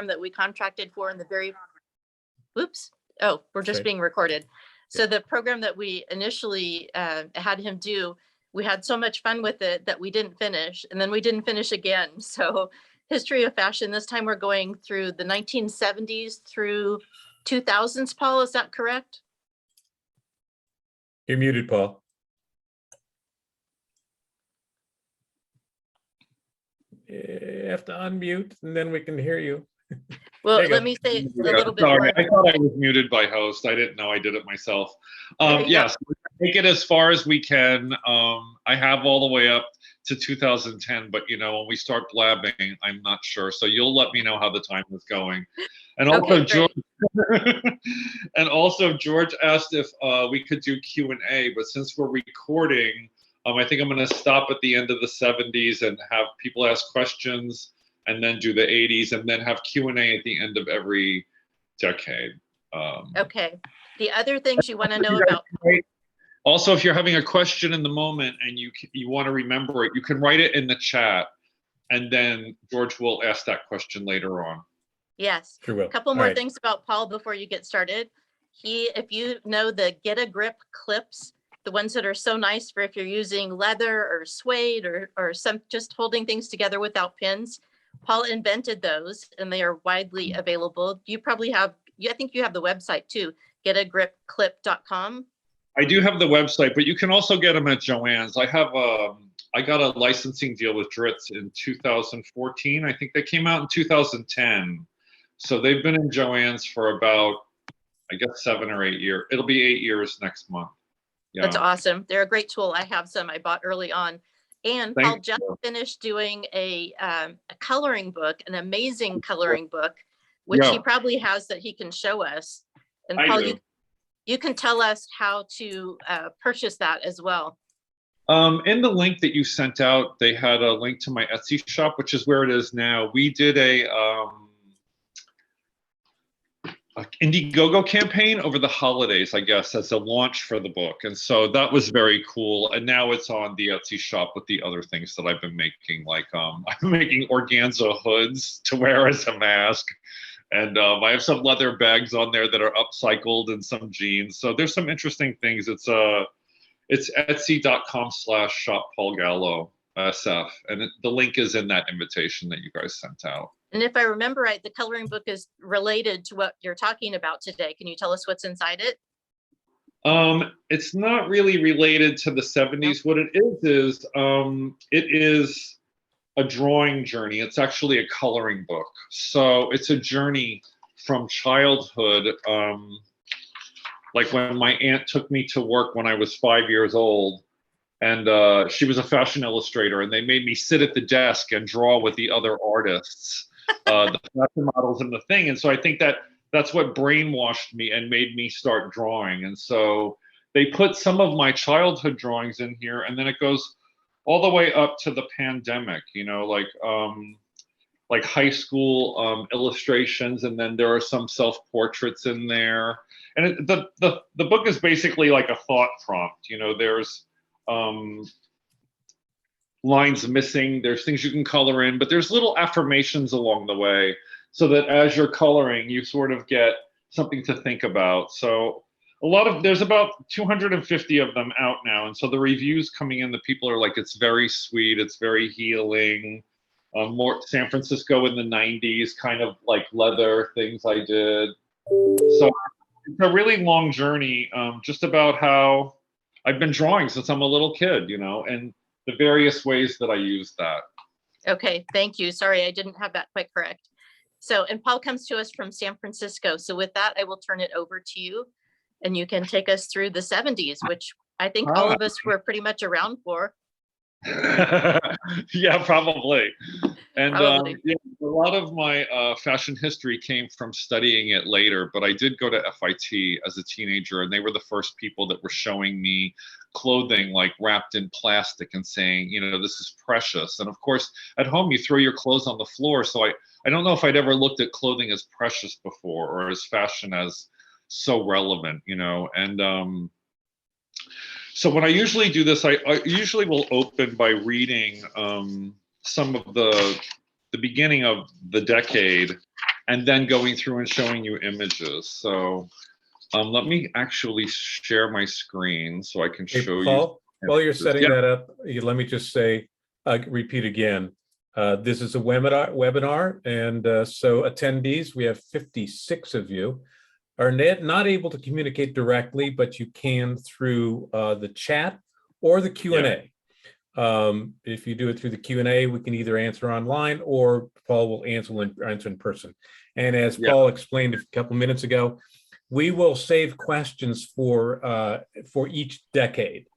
that we contracted for in the very, oops, oh, we're just being recorded. So the program that we initially had him do, we had so much fun with it that we didn't finish, and then we didn't finish again. So history of fashion, this time we're going through the 1970s through 2000s. Paul, is that correct? You're muted, Paul. You have to unmute and then we can hear you. Well, let me say a little bit Sorry, more. I thought I was muted by host. I didn't know I did it myself. Yes, take it as far as we can. I have all the way up to 2010, but when we start blabbing, I'm not sure. So you'll let me know how the time is going. And also, George, and also George asked if we could do Q&A, but since we're recording, I think I'm going to stop at the end of the 70s and have people ask questions, and then do the 80s, and then have Q&A at the end of every decade. Okay. The other things you want to know about. Also, if you're having a question in the moment and you want to remember it, you can write it in the chat, and then George will ask that question later on. Yes. Sure will. A couple more things about Paul before you get started. If you know the Get a Grip clips, the ones that are so nice for if you're using leather or suede or some just holding things together without pins, Paul invented those, and they are widely available. You probably have, I think you have the website too, getagripclip.com. I do have the website, but you can also get them at Joann's. I got a licensing deal with Dritz in 2014. I think they came out in 2010. So they've been in Joann's for about, I guess, 7 or 8 years. It'll be 8 years next month. Yeah. That's awesome. They're a great tool. I have some I bought early on. And Paul just finished doing a coloring book, an amazing coloring book, which he probably has that he can show us. And Paul, you can tell us how to purchase that as well. In the link that you sent out, they had a link to my Etsy shop, which is where it is now. We did a Indiegogo campaign over the holidays, I guess, as a launch for the book. And so that was very cool. And now it's on the Etsy shop with the other things that I've been making. Like I'm making organza hoods to wear as a mask. And I have some leather bags on there that are upcycled and some jeans. So there's some interesting things. It's etsy.com/shoppaulgallo.sf. And the link is in that invitation that you guys sent out. And if I remember right, the coloring book is related to what you're talking about today. Can you tell us what's inside it? It's not really related to the 70s. What it is it is a drawing journey. It's actually a coloring book. So it's a journey from childhood. Like when my aunt took me to work when I was 5 years old, and she was a fashion illustrator, and they made me sit at the desk and draw with the other artists, the fashion models and the thing. And so I think that's what brainwashed me and made me start drawing. And so they put some of my childhood drawings in here, and then it goes all the way up to the pandemic, like high school illustrations, and then there are some self-portraits in there. And the book is basically like a thought prompt. There's lines missing, there's things you can color in, but there's little affirmations along the way, so that as you're coloring, you sort of get something to think about. So there's about 250 of them out now. And so the reviews coming in, the people are like, it's very sweet, it's very healing. More San Francisco in the 90s, kind of like leather things I did. So it's a really long journey, just about how I've been drawing since I'm a little kid, and the various ways that I use that. Okay, thank you. Sorry, I didn't have that quite correct. So, and Paul comes to us from San Francisco. So with that, I will turn it over to you, and you can take us through the 70s, which I think all of us were pretty much around for. Yeah, probably. And Probably. yeah, a lot of my fashion history came from studying it later, but I did go to FIT as a teenager, and they were the first people that were showing me clothing like wrapped in plastic and saying, this is precious. And of course, at home, you throw your clothes on the floor. So I don't know if I'd ever looked at clothing as precious before, or as fashion as so relevant, and so when I usually do this, I usually will open by reading some of the beginning of the decade. and then going through and showing you images. So let me actually share my screen so I can Hey, show you. Paul, while you're setting Yeah. that up, let me just say, repeat again. This is a webinar, and so attendees, we have 56 of you, are not able to communicate directly, but you can through the chat or the Q&A. If you do it through the Q&A, we can either answer online or Paul will answer in person. And as Paul explained a couple minutes ago, we will save questions for each decade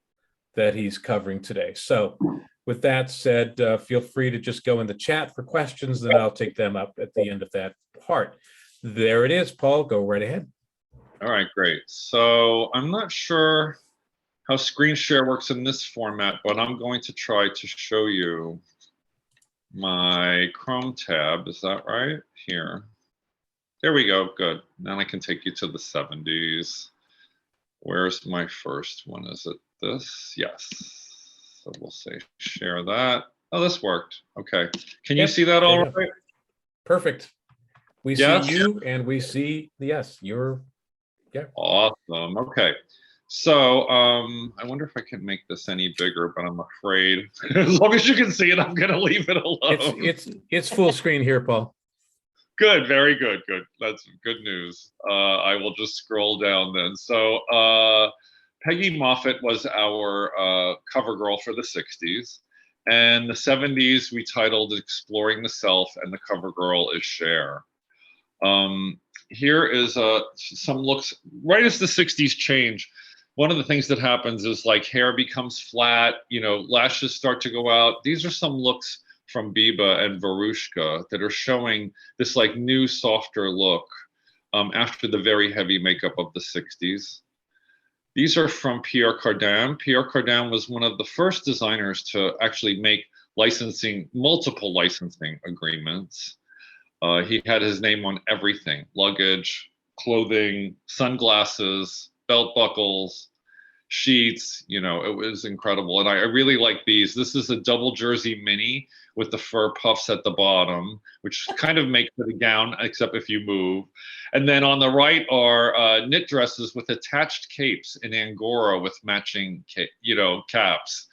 that he's covering today. So with that said, feel free to just go in the chat for questions, then I'll take them up at the end of that part. There it is, Paul, go right ahead. All right, great. So I'm not sure how screen share works in this format, but I'm going to try to show you my Chrome tab. Is that right? Here. There we go. Good. Then I can take you to the 70s. Where's my first one? Is it this? Yes. So we'll say share that. Oh, this worked. Okay. Can you see that all right? Perfect. We Yes? see you and we see, yes, you're, yeah. Awesome. Okay. So I wonder if I can make this any bigger, but I'm afraid as long as you can see it, I'm going to leave it alone. It's full screen here, Paul. Good. Very good. Good. That's good news. I will just scroll down then. So Peggy Moffat was our cover girl for the 60s. And the 70s, we titled Exploring the Self, and the cover girl is Cher. Here is some looks, right as the 60s change. One of the things that happens is like hair becomes flat, you know, lashes start to go out. These are some looks from Biba and Verushka that are showing this like new, softer look after the very heavy makeup of the 60s. These are from Pierre Cardin. Pierre Cardin was one of the first designers to actually make multiple licensing agreements. He had his name on everything: luggage, clothing, sunglasses, belt buckles, sheets. You know, it was incredible. And I really like these. This is a double jersey mini with the fur puffs at the bottom, which kind of makes it a gown, except if you move. And then on the right are knit dresses with attached capes in Angora with matching, caps.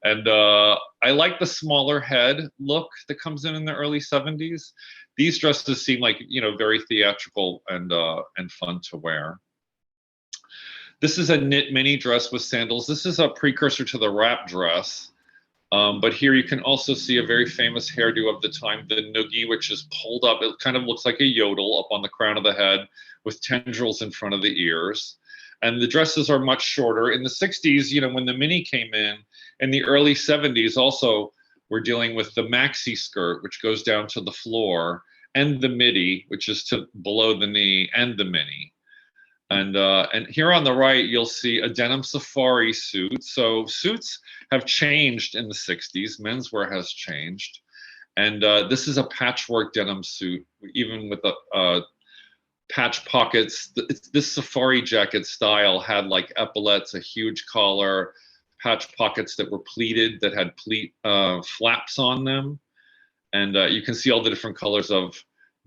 And I like the smaller head look that comes in the early 70s. These dresses seem like, very theatrical and fun to wear. This is a knit mini dress with sandals. This is a precursor to the wrap dress. But here you can also see a very famous hairdo of the time, the noogie, which is pulled up. It kind of looks like a yodel up on the crown of the head with tendrils in front of the ears. And the dresses are much shorter. In the 60s, when the mini came in the early 70s also, we're dealing with the maxi skirt, which goes down to the floor, and the midi, which is to below the knee, and the mini. And here on the right, you'll see a denim safari suit. So suits have changed in the 60s. Menswear has changed. And this is a patchwork denim suit, even with the patch pockets. This safari jacket style had like epaulets, a huge collar, patch pockets that were pleated, that had pleat flaps on them. And you can see all the different colors of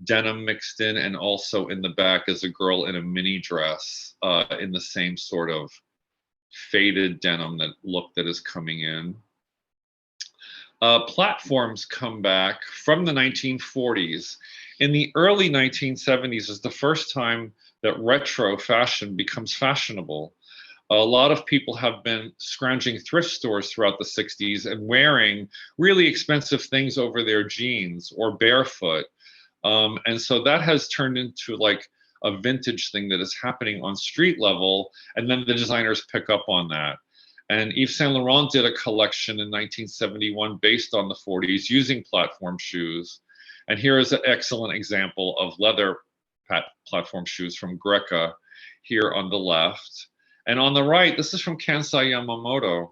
denim mixed in, and also in the back is a girl in a mini dress in the same sort of faded denim that is coming in. Platforms come back from the 1940s. In the early 1970s is the first time that retro fashion becomes fashionable. A lot of people have been scrounging thrift stores throughout the 60s and wearing really expensive things over their jeans or barefoot. And so that has turned into like a vintage thing that is happening on street level. And then the designers pick up on that. And Yves Saint Laurent did a collection in 1971 based on the 40s using platform shoes. And here is an excellent example of leather platform shoes from Greca here on the left. And on the right, this is from Kansai Yamamoto.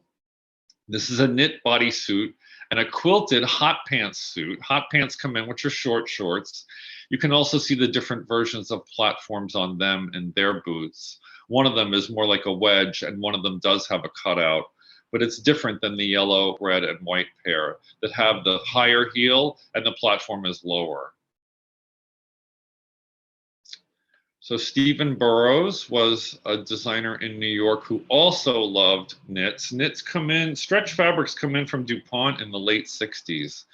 This is a knit bodysuit and a quilted hot pants suit. Hot pants come in, which are short shorts. You can also see the different versions of platforms on them and their boots. One of them is more like a wedge, and one of them does have a cutout, but it's different than the yellow, red, and white pair that have the higher heel and the platform is lower. So Stephen Burrows was a designer in New York who also loved knits. Stretch fabrics come in from DuPont in the late 60s.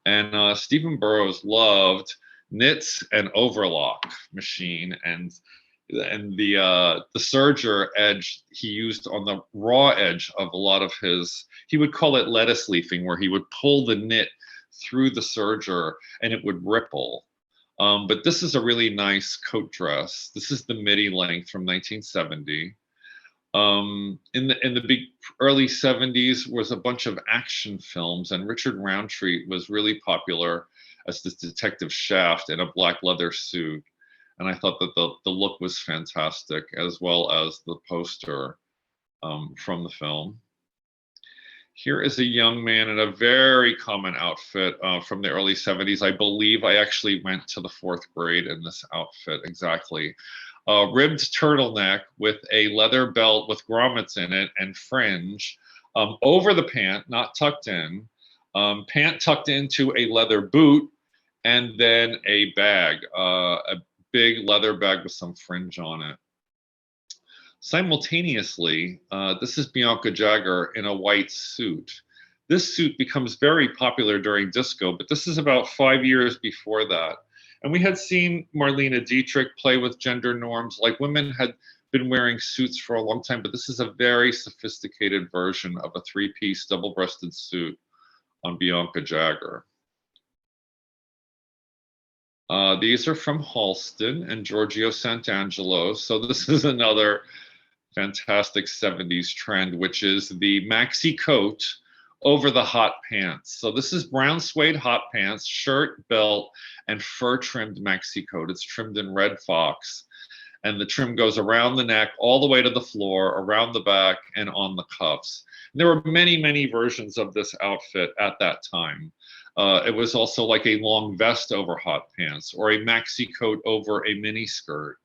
And Stephen Burrows loved knits and overlock machine and the serger edge he used on the raw edge of a lot of his, he would call it lettuce leafing, where he would pull the knit through the serger and it would ripple. But this is a really nice coat dress. This is the midi length from 1970. In the big early 70s was a bunch of action films, and Richard Roundtree was really popular as this detective Shaft in a black leather suit. And I thought that the look was fantastic, as well as the poster from the film. Here is a young man in a very common outfit from the early 70s. I believe I actually went to the 4th grade in this outfit exactly. Ribbed turtleneck with a leather belt with grommets in it and fringe over the pant, not tucked in. Pant tucked into a leather boot, and then a bag, a big leather bag with some fringe on it. Simultaneously, this is Bianca Jagger in a white suit. This suit becomes very popular during disco, but this is about 5 years before that. And we had seen Marlene Dietrich play with gender norms, like women had been wearing suits for a long time, but this is a very sophisticated version of a 3-piece double-breasted suit on Bianca Jagger. These are from Halston and Giorgio Sant'Angelo. So this is another fantastic 70s trend, which is the maxi coat over the hot pants. So this is brown suede hot pants, shirt, belt, and fur trimmed maxi coat. It's trimmed in red fox, and the trim goes around the neck all the way to the floor, around the back, and on the cuffs. And there were many, many versions of this outfit at that time. It was also like a long vest over hot pants, or a maxi coat over a mini skirt.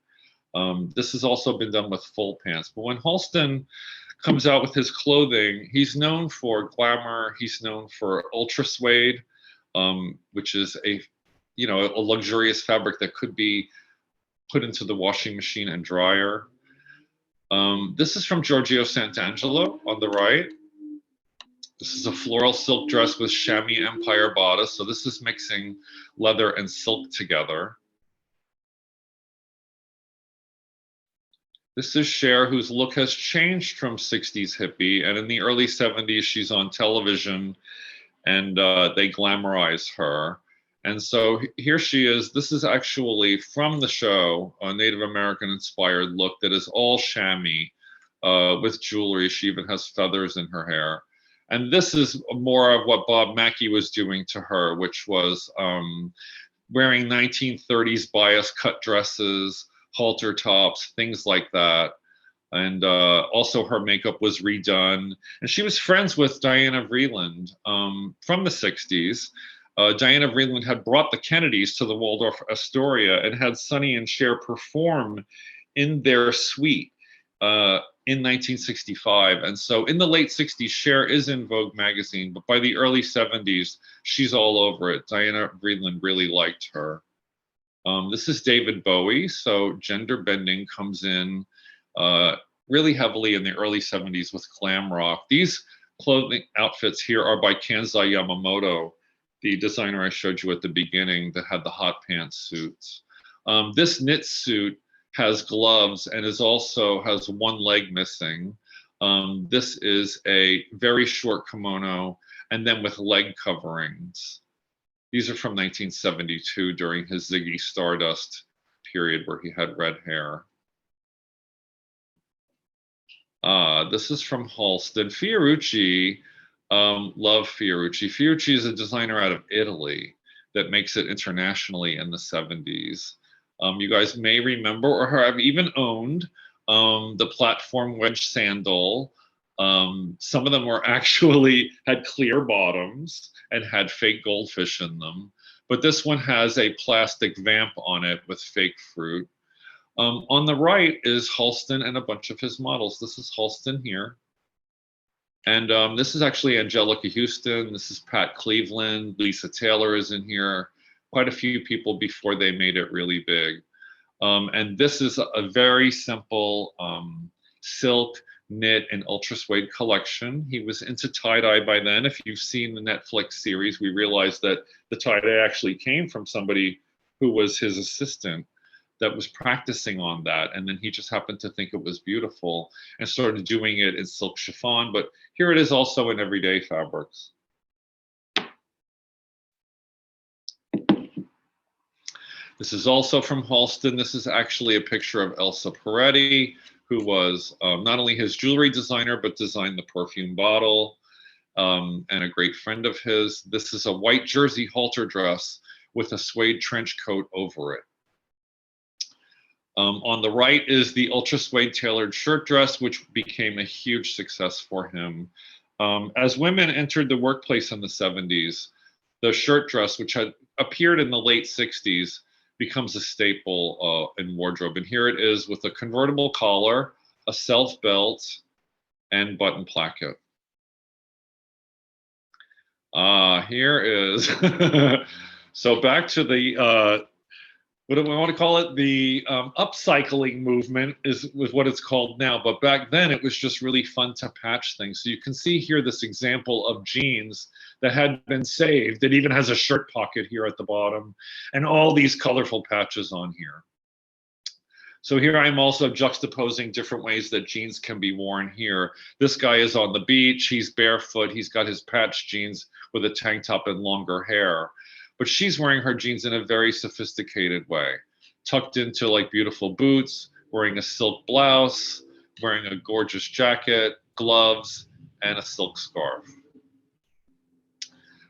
This has also been done with full pants. But when Halston comes out with his clothing, he's known for glamour. He's known for ultra suede, which is a luxurious fabric that could be put into the washing machine and dryer. This is from Giorgio Sant'Angelo on the right. This is a floral silk dress with chamois empire bodice. So this is mixing leather and silk together. This is Cher, whose look has changed from 60s hippie. And in the early 70s, she's on television and they glamorize her. And so here she is. This is actually from the show, a Native American inspired look that is all chamois with jewelry. She even has feathers in her hair. And this is more of what Bob Mackie was doing to her, which was wearing 1930s bias cut dresses, halter tops, things like that. And also her makeup was redone. And she was friends with Diana Vreeland from the 60s. Diana Vreeland had brought the Kennedys to the Waldorf Astoria and had Sonny and Cher perform in their suite in 1965. And so in the late 60s, Cher is in Vogue magazine, but by the early 70s, she's all over it. Diana Vreeland really liked her. This is David Bowie. So gender bending comes in really heavily in the early 70s with glam rock. These clothing outfits here are by Kansai Yamamoto, the designer I showed you at the beginning that had the hot pants suits. This knit suit has gloves and also has one leg missing. This is a very short kimono and then with leg coverings. These are from 1972 during his Ziggy Stardust period where he had red hair. This is from Halston. Fiorucci, love Fiorucci. Fiorucci is a designer out of Italy that makes it internationally in the 70s. You guys may remember or have even owned the platform wedge sandal. Some of them were actually had clear bottoms and had fake goldfish in them. But this one has a plastic vamp on it with fake fruit. On the right is Halston and a bunch of his models. This is Halston here. And this is actually Angelica Houston. This is Pat Cleveland. Lisa Taylor is in here. Quite a few people before they made it really big. And this is a very simple silk, knit, and ultra suede collection. He was into tie-dye by then. If you've seen the Netflix series, we realized that the tie-dye actually came from somebody who was his assistant that was practicing on that. And then he just happened to think it was beautiful and started doing it in silk chiffon. But here it is also in everyday fabrics. This is also from Halston. This is actually a picture of Elsa Peretti, who was not only his jewelry designer, but designed the perfume bottle, and a great friend of his. This is a white jersey halter dress with a suede trench coat over it. On the right is the ultra suede tailored shirt dress, which became a huge success for him. As women entered the workplace in the 70s, the shirt dress, which had appeared in the late 60s, becomes a staple in wardrobe. And here it is with a convertible collar, a self belt, and button placket. Here is, so back to the, what do we want to call it? The upcycling movement was what it's called now. But back then it was just really fun to patch things. So you can see here this example of jeans that had been saved. It even has a shirt pocket here at the bottom and all these colorful patches on here. So here I'm also juxtaposing different ways that jeans can be worn here. This guy is on the beach, he's barefoot, he's got his patched jeans with a tank top and longer hair. But she's wearing her jeans in a very sophisticated way, tucked into like beautiful boots, wearing a silk blouse, wearing a gorgeous jacket, gloves, and a silk scarf.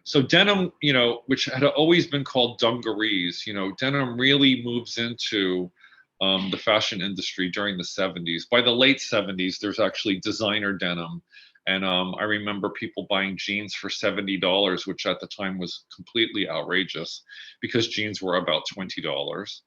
So denim, you know, which had always been called dungarees, you know, denim really moves into the fashion industry during the 70s. By the late 70s, there's actually designer denim. And I remember people buying jeans for $70, which at the time was completely outrageous because jeans were about $20.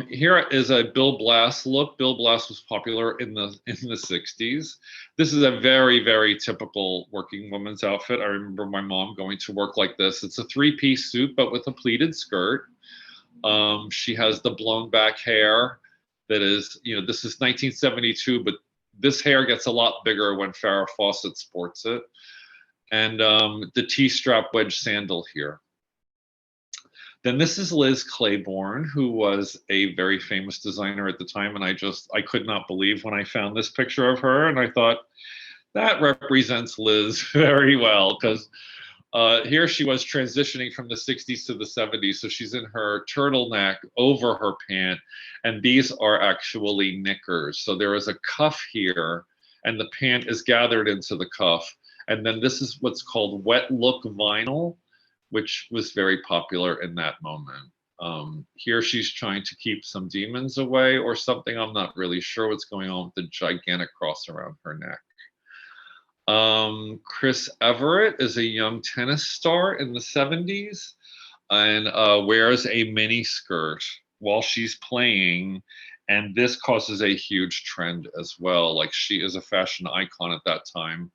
Here is a Bill Blass look. Bill Blass was popular in the 60s. This is a very, very typical working woman's outfit. I remember my mom going to work like this. It's a three-piece suit, but with a pleated skirt. She has the blown back hair that is, you know, this is 1972, but this hair gets a lot bigger when Farrah Fawcett sports it. And the T-strap wedge sandal here. Then this is Liz Claiborne, who was a very famous designer at the time. And I could not believe when I found this picture of her. And I thought, that represents Liz very well, because here she was transitioning from the 60s to the 70s. So she's in her turtleneck over her pant, and these are actually knickers. So there is a cuff here, and the pant is gathered into the cuff. And then this is what's called wet look vinyl, which was very popular in that moment. Here she's trying to keep some demons away or something. I'm not really sure what's going on with the gigantic cross around her neck. Chris Everett is a young tennis star in the 70s and wears a mini skirt while she's playing. And this causes a huge trend as well. Like, she is a fashion icon at that time.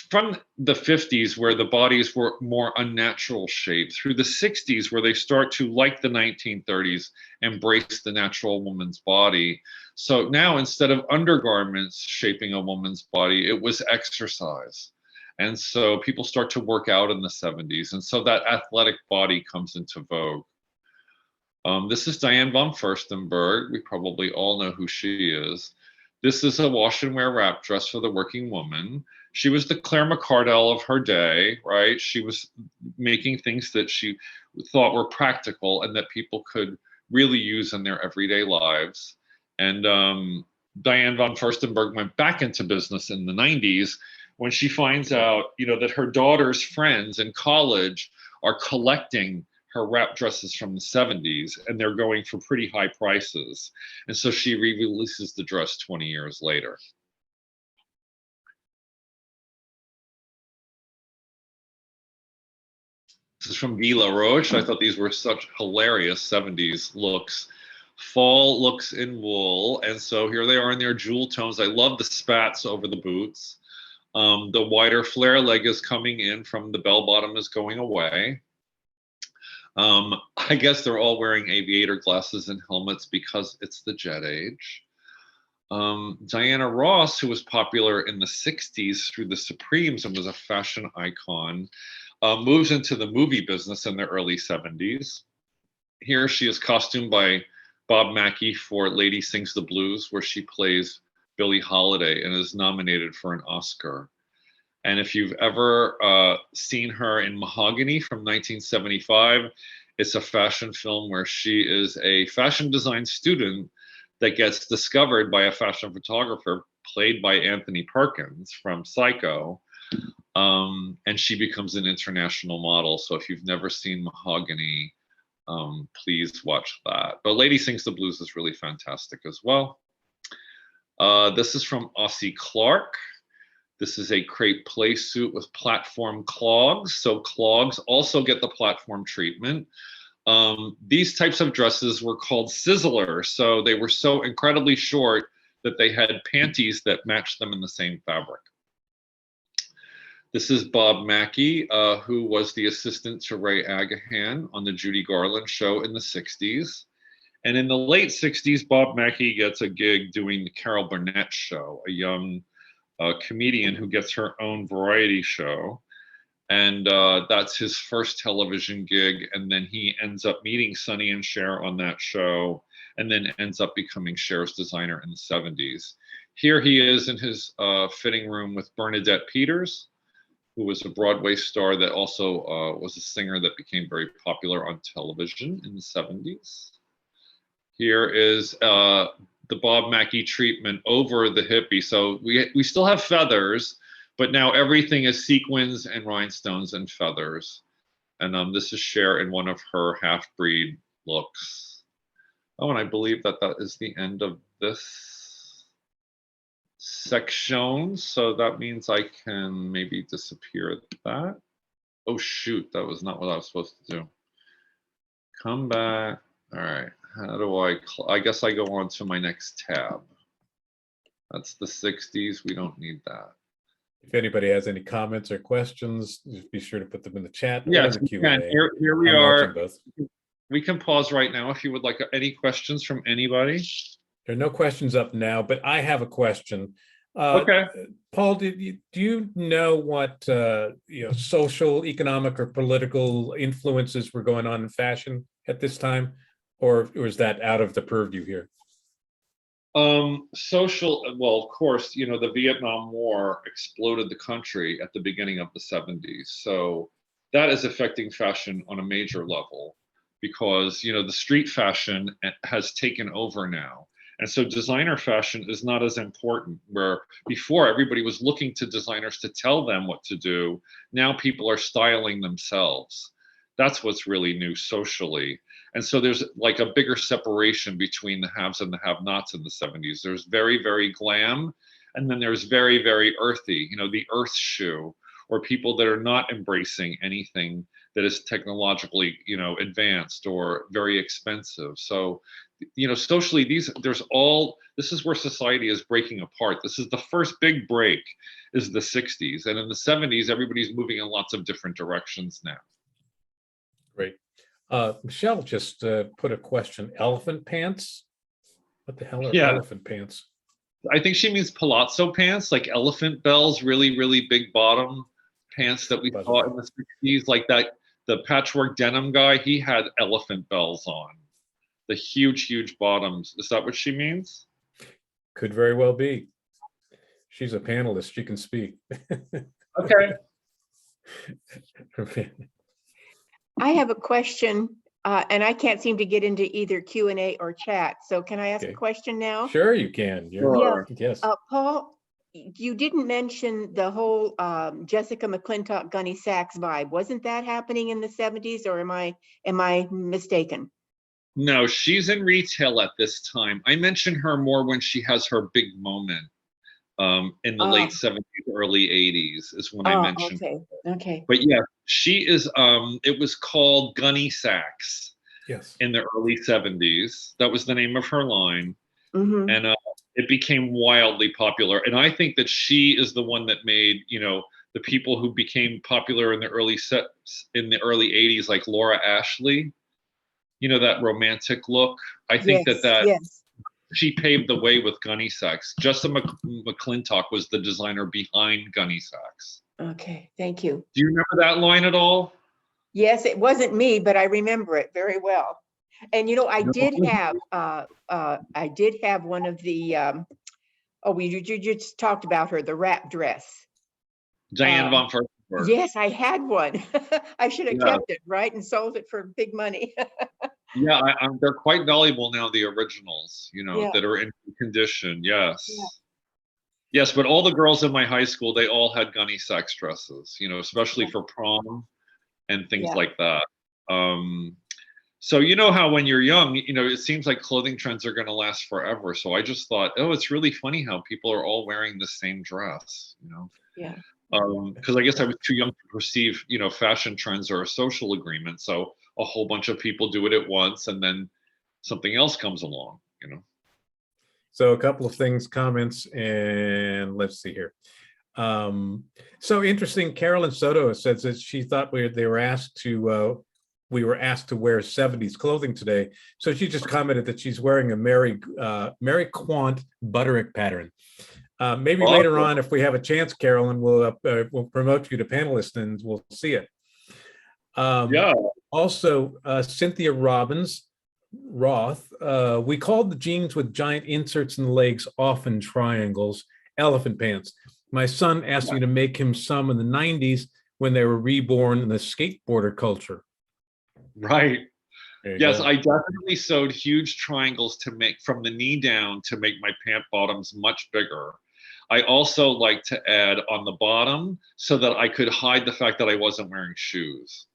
From the 50s, where the bodies were more unnatural shape, through the 60s, where they start to, like the 1930s, embrace the natural woman's body. So now, instead of undergarments shaping a woman's body, it was exercise. And so people start to work out in the 70s. And so that athletic body comes into vogue. This is Diane von Furstenberg. We probably all know who she is. This is a wash and wear wrap dress for the working woman. She was the Claire McCardell of her day, right? She was making things that she thought were practical and that people could really use in their everyday lives. And Diane von Furstenberg went back into business in the 90s when she finds out, you know, that her daughter's friends in college are collecting her wrap dresses from the 70s, and they're going for pretty high prices. And so she re-releases the dress 20 years later. This is from Guy Laroche. I thought these were such hilarious 70s looks. Fall looks in wool. And so here they are in their jewel tones. I love the spats over the boots. The wider flare leg is coming in from the bell bottom is going away. I guess they're all wearing aviator glasses and helmets because it's the jet age. Diana Ross, who was popular in the 60s through the Supremes and was a fashion icon, moves into the movie business in the early 70s. Here she is costumed by Bob Mackie for Lady Sings the Blues, where she plays Billie Holiday and is nominated for an Oscar. And if you've ever seen her in Mahogany from 1975, it's a fashion film where she is a fashion design student that gets discovered by a fashion photographer played by Anthony Perkins from Psycho. And she becomes an international model. So if you've never seen Mahogany, please watch that. But Lady Sings the Blues is really fantastic as well. This is from Aussie Clark. This is a crepe play suit with platform clogs. So clogs also get the platform treatment. These types of dresses were called sizzlers. So they were so incredibly short that they had panties that matched them in the same fabric. This is Bob Mackie, who was the assistant to Ray Agahan on the Judy Garland show in the 60s. And in the late 60s, Bob Mackie gets a gig doing the Carol Burnett show, a young comedian who gets her own variety show. And that's his first television gig. And then he ends up meeting Sonny and Cher on that show, and then ends up becoming Cher's designer in the 70s. Here he is in his fitting room with Bernadette Peters, who was a Broadway star that also was a singer that became very popular on television in the 70s. Here is the Bob Mackie treatment over the hippie. So we still have feathers, but now everything is sequins and rhinestones and feathers. And this is Cher in one of her half-breed looks. Oh, and I believe that is the end of this section. So that means I can maybe disappear that. Oh, shoot, that was not what I was supposed to do. Come back. All right. How do I guess I go on to my next tab. That's the 60s. We don't need that. If anybody has any comments or questions, just be sure to put them in the chat. Yes, the Q&A. here we I'm are. watching both. We can pause right now if you would like any questions from anybody. There are no questions up now, but I have a question. Okay. Paul, do you know what social, economic, or political influences were going on in fashion at this time, or was that out of the purview here? Social, well, of course, the Vietnam War exploded the country at the beginning of the 70s. So that is affecting fashion on a major level because, the street fashion has taken over now. And so designer fashion is not as important, where before everybody was looking to designers to tell them what to do. Now people are styling themselves. That's what's really new socially. And so there's like a bigger separation between the haves and the have-nots in the 70s. There's very, very glam, and then there's very, very earthy, the earth shoe, or people that are not embracing anything that is technologically, advanced or very expensive. So, socially, this is where society is breaking apart. This is the first big break is the 60s. And in the 70s, everybody's moving in lots of different directions now. Great. Michelle just put a question. Elephant pants? What the hell are elephant pants? I think she means palazzo pants, like elephant bells, really, really big bottom pants that we saw in the 60s, like that. The patchwork denim guy, he had elephant bells on. The huge, huge bottoms. Is that what she means? Could very well be. She's a panelist. She can speak. Okay. I have a question, and I can't seem to get into either Q&A or chat. So can I ask a question now? Sure, you can. Sure. Yes. Paul, you didn't mention the whole Jessica McClintock, Gunny Sacks vibe. Wasn't that happening in the 70s, or am I mistaken? No, she's in retail at this time. I mention her more when she has her big moment in the late 70s, early 80s is when I mentioned. Okay. But yeah, she is, it was called Gunny Sacks. Yes. In the early 70s. That was the name of her line. Mm-hmm. And it became wildly popular. And I think that she is the one that made, the people who became popular in the early 80s, like Laura Ashley, you know, that romantic look. I think Yes, that yes. she paved the way with gunny sacks. Justin McClintock was the designer behind gunny sacks. Okay, thank you. Do you remember that line at all? Yes, it wasn't me, but I remember it very well. And you know, I No. did have one of the you just talked about her, the wrap dress. Diane Um, von Furstenberg. Yes, I had one. I should have Yeah. kept it, right, and sold it for big money. Yeah, they're quite valuable now, the originals, you know, Yeah. that are in condition. Yes. Yeah. Yes, but all the girls in my high school, they all had gunny sack dresses, you know, especially Yeah. for prom and things Yeah. like that. So you know how when you're young, you know, it seems like clothing trends are going to last forever. So I just thought, oh, it's really funny how people are all wearing the same dress, you know. Yeah. Because I guess I was too young to perceive, you know, fashion trends are a social agreement. So a whole bunch of people do it at once, and then something else comes along, you know. So a couple of things, comments, and let's see here. So interesting. Carolyn Soto says that she thought we were asked to wear 70s clothing today. So she just commented that she's wearing a Mary Quant Butterick pattern. Maybe later on, if we have a chance, Carolyn, we'll promote you to panelist and we'll see it. Yeah. Also, Cynthia Roth, we called the jeans with giant inserts in the legs, often triangles, elephant pants. My son asked me to make him some in the 90s when they were reborn in the skateboarder culture. Right. Yes, Go. I definitely sewed huge triangles to make from the knee down to make my pant bottoms much bigger. I also like to add on the bottom so that I could hide the fact that I wasn't wearing shoes.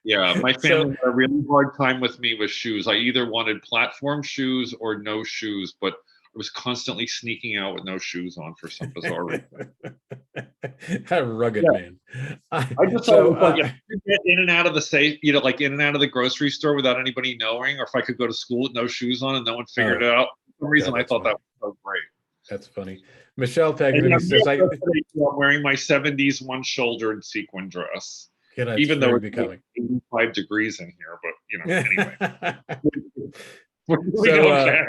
Yeah, my family had a really hard time with me with shoes. I either wanted platform shoes or no shoes, but I was constantly sneaking out with no shoes on for some bizarre reason. A rugged man. I just thought it was like if I could get in and out of the safe, you know, like in and out of the grocery store without anybody knowing, or if I could go to school with no shoes on and no one figured it out. For some reason, I thought that was so great. That's funny. Michelle And Paganini says, I'm wearing my 70s one-shouldered sequin dress. Even though it's like 85 degrees in here, but you know, anyway. We don't care.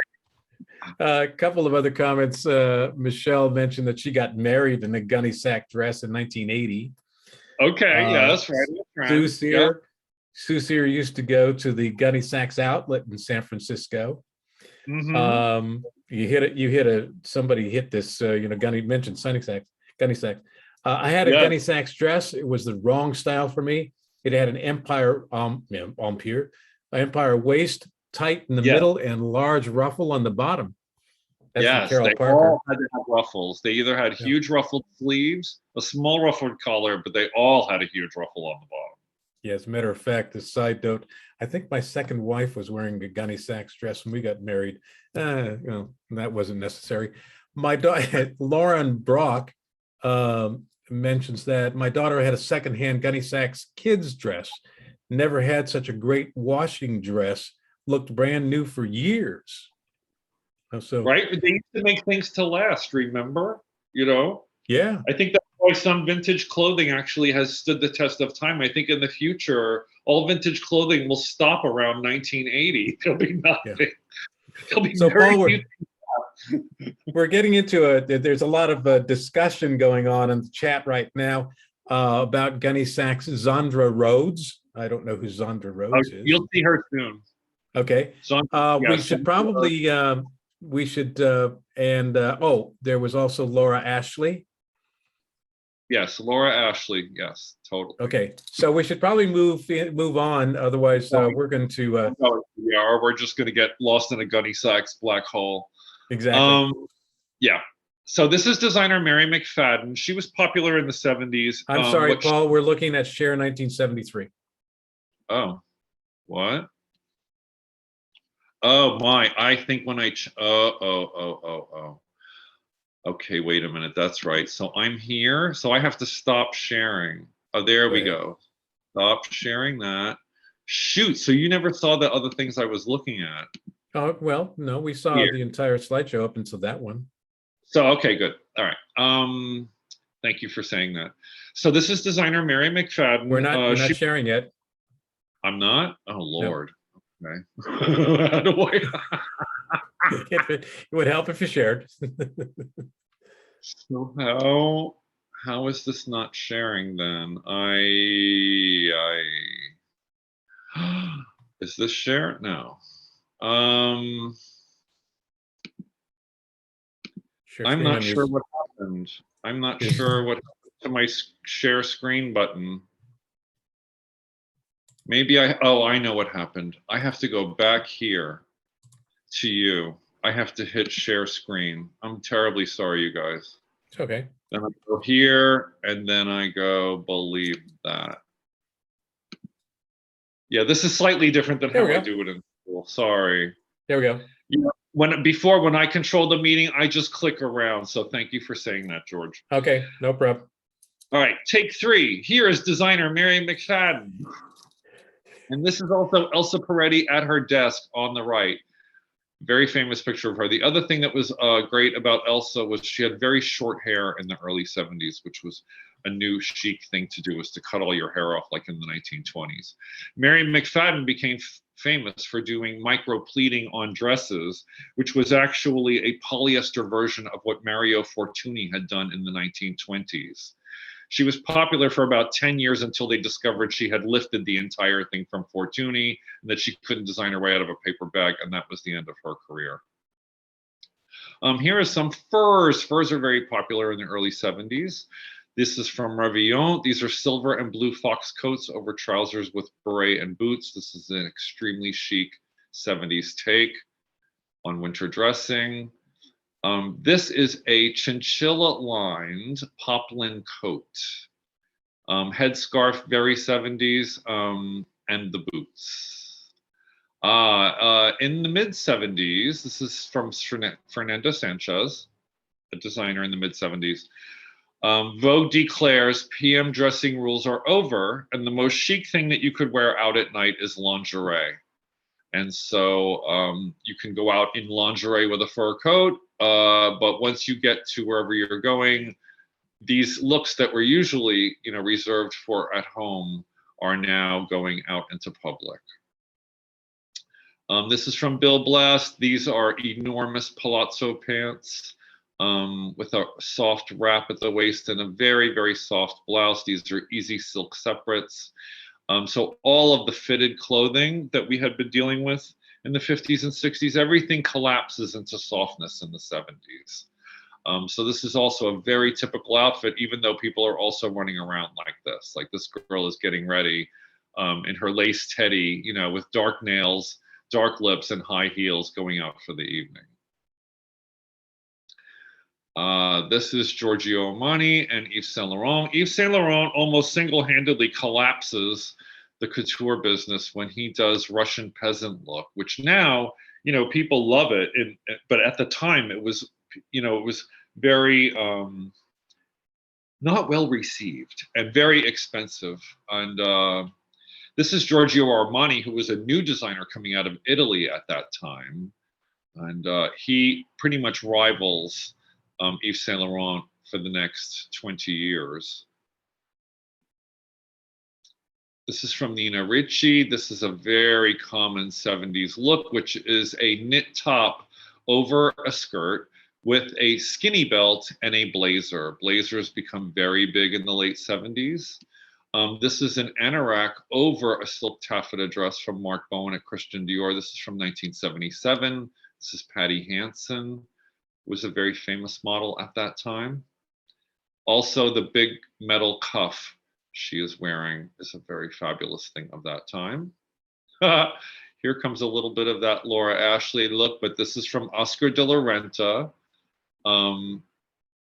A couple of other comments. Michelle mentioned that she got married in a gunny sack dress in 1980. Okay, yeah, that's right. Sue Sear used to go to the Gunny Sacks outlet in San Francisco. Mm-hmm. Somebody hit this, Gunny mentioned gunny sacks. I had a gunny sacks dress. It was the wrong style for me. It had an empire waist, tight in the middle, and large ruffle on the bottom. Yes, Carol they Parker. all had to have ruffles. They either had huge ruffled sleeves, a small ruffled collar, but they all had a huge ruffle on the bottom. Yeah, as a matter of fact, a side note, I think my second wife was wearing a gunny sacks dress when we got married. That wasn't necessary. My daughter, Lauren Brock, mentions that my daughter had a secondhand gunny sacks kids dress. Never had such a great washing dress. Looked brand new for years. So right, they used to make things to last. Remember, Yeah, I think that's why some vintage clothing actually has stood the test of time. I think in the future, all vintage clothing will stop around 1980. There'll be nothing. Yeah. There'll be So very Paul, few. we're getting into there's a lot of discussion going on in the chat right now about gunny sacks Zandra Rhodes. I don't know who Zandra Rhodes is. You'll see her soon. Okay. We should probably there was also Laura Ashley. Yes, Laura Ashley. Yes, totally. Okay, so we should probably move on. Otherwise, we're going to. Or we're just going to get lost in a gunny sacks black hole. Exactly. Yeah. So this is designer Mary McFadden. She was popular in the 70s. I'm sorry, Paul. We're looking at Cher 1973. Oh, what? Oh my! I think when I okay, wait a minute. That's right. So I'm here. So I have to stop sharing. Oh, there we go. Stop sharing that. Shoot. So you never saw the other things I was looking at. Oh, well, no, we saw the entire slideshow up until that one. So, okay, good. All right. Thank you for saying that. So this is designer Mary McFadden. We're not She, sharing yet. I'm not? Oh, No. Lord. Okay. How do I? It would help if you shared. So how is this not sharing then? Is this share? No. Share I'm screen not on sure yours. what happened. I'm not sure what happened to my share screen button. Maybe I know what happened. I have to go back here to you. I have to hit share screen. I'm terribly sorry, you guys. It's okay. Then I go here, and then I go believe that. Yeah, this is slightly different than There how we I go. do it in school. Sorry. There we go. You know, when I control the meeting, I just click around. So thank you for saying that, George. Okay, no problem. All right, take 3. Here is designer Mary McFadden. And this is also Elsa Peretti at her desk on the right. Very famous picture of her. The other thing that was great about Elsa was she had very short hair in the early 70s, which was a new chic thing to do, was to cut all your hair off like in the 1920s. Mary McFadden became famous for doing micro pleating on dresses, which was actually a polyester version of what Mario Fortuny had done in the 1920s. She was popular for about 10 years until they discovered she had lifted the entire thing from Fortuny and that she couldn't design her way out of a paper bag, and that was the end of her career. Here are some furs. Furs are very popular in the early 70s. This is from Revillon. These are silver and blue fox coats over trousers with beret and boots. This is an extremely chic 70s take on winter dressing. This is a chinchilla-lined poplin coat. Headscarf, very 70s, and the boots. In the mid-70s, this is from Fernando Sanchez, a designer in the mid-70s. Vogue declares PM dressing rules are over, and the most chic thing that you could wear out at night is lingerie. And so you can go out in lingerie with a fur coat, but once you get to wherever you're going, these looks that were usually, reserved for at home are now going out into public. This is from Bill Blast. These are enormous palazzo pants with a soft wrap at the waist and a very, very soft blouse. These are easy silk separates. So all of the fitted clothing that we had been dealing with in the 50s and 60s, everything collapses into softness in the 70s. So this is also a very typical outfit, even though people are also running around like this. Like this girl is getting ready in her lace teddy, with dark nails, dark lips, and high heels going out for the evening. This is Giorgio Armani and Yves Saint Laurent. Yves Saint Laurent almost single-handedly collapses the couture business when he does Russian peasant look, which now, people love it. But at the time, it was very not well received and very expensive. And this is Giorgio Armani, who was a new designer coming out of Italy at that time. And he pretty much rivals Yves Saint Laurent for the next 20 years. This is from Nina Ricci. This is a very common 70s look, which is a knit top over a skirt with a skinny belt and a blazer. Blazers become very big in the late 70s. This is an anorak over a silk taffeta dress from Mark Bowen at Christian Dior. This is from 1977. This is Patty Hansen, who was a very famous model at that time. Also, the big metal cuff she is wearing is a very fabulous thing of that time. Here comes a little bit of that Laura Ashley look, but this is from Oscar de la Renta.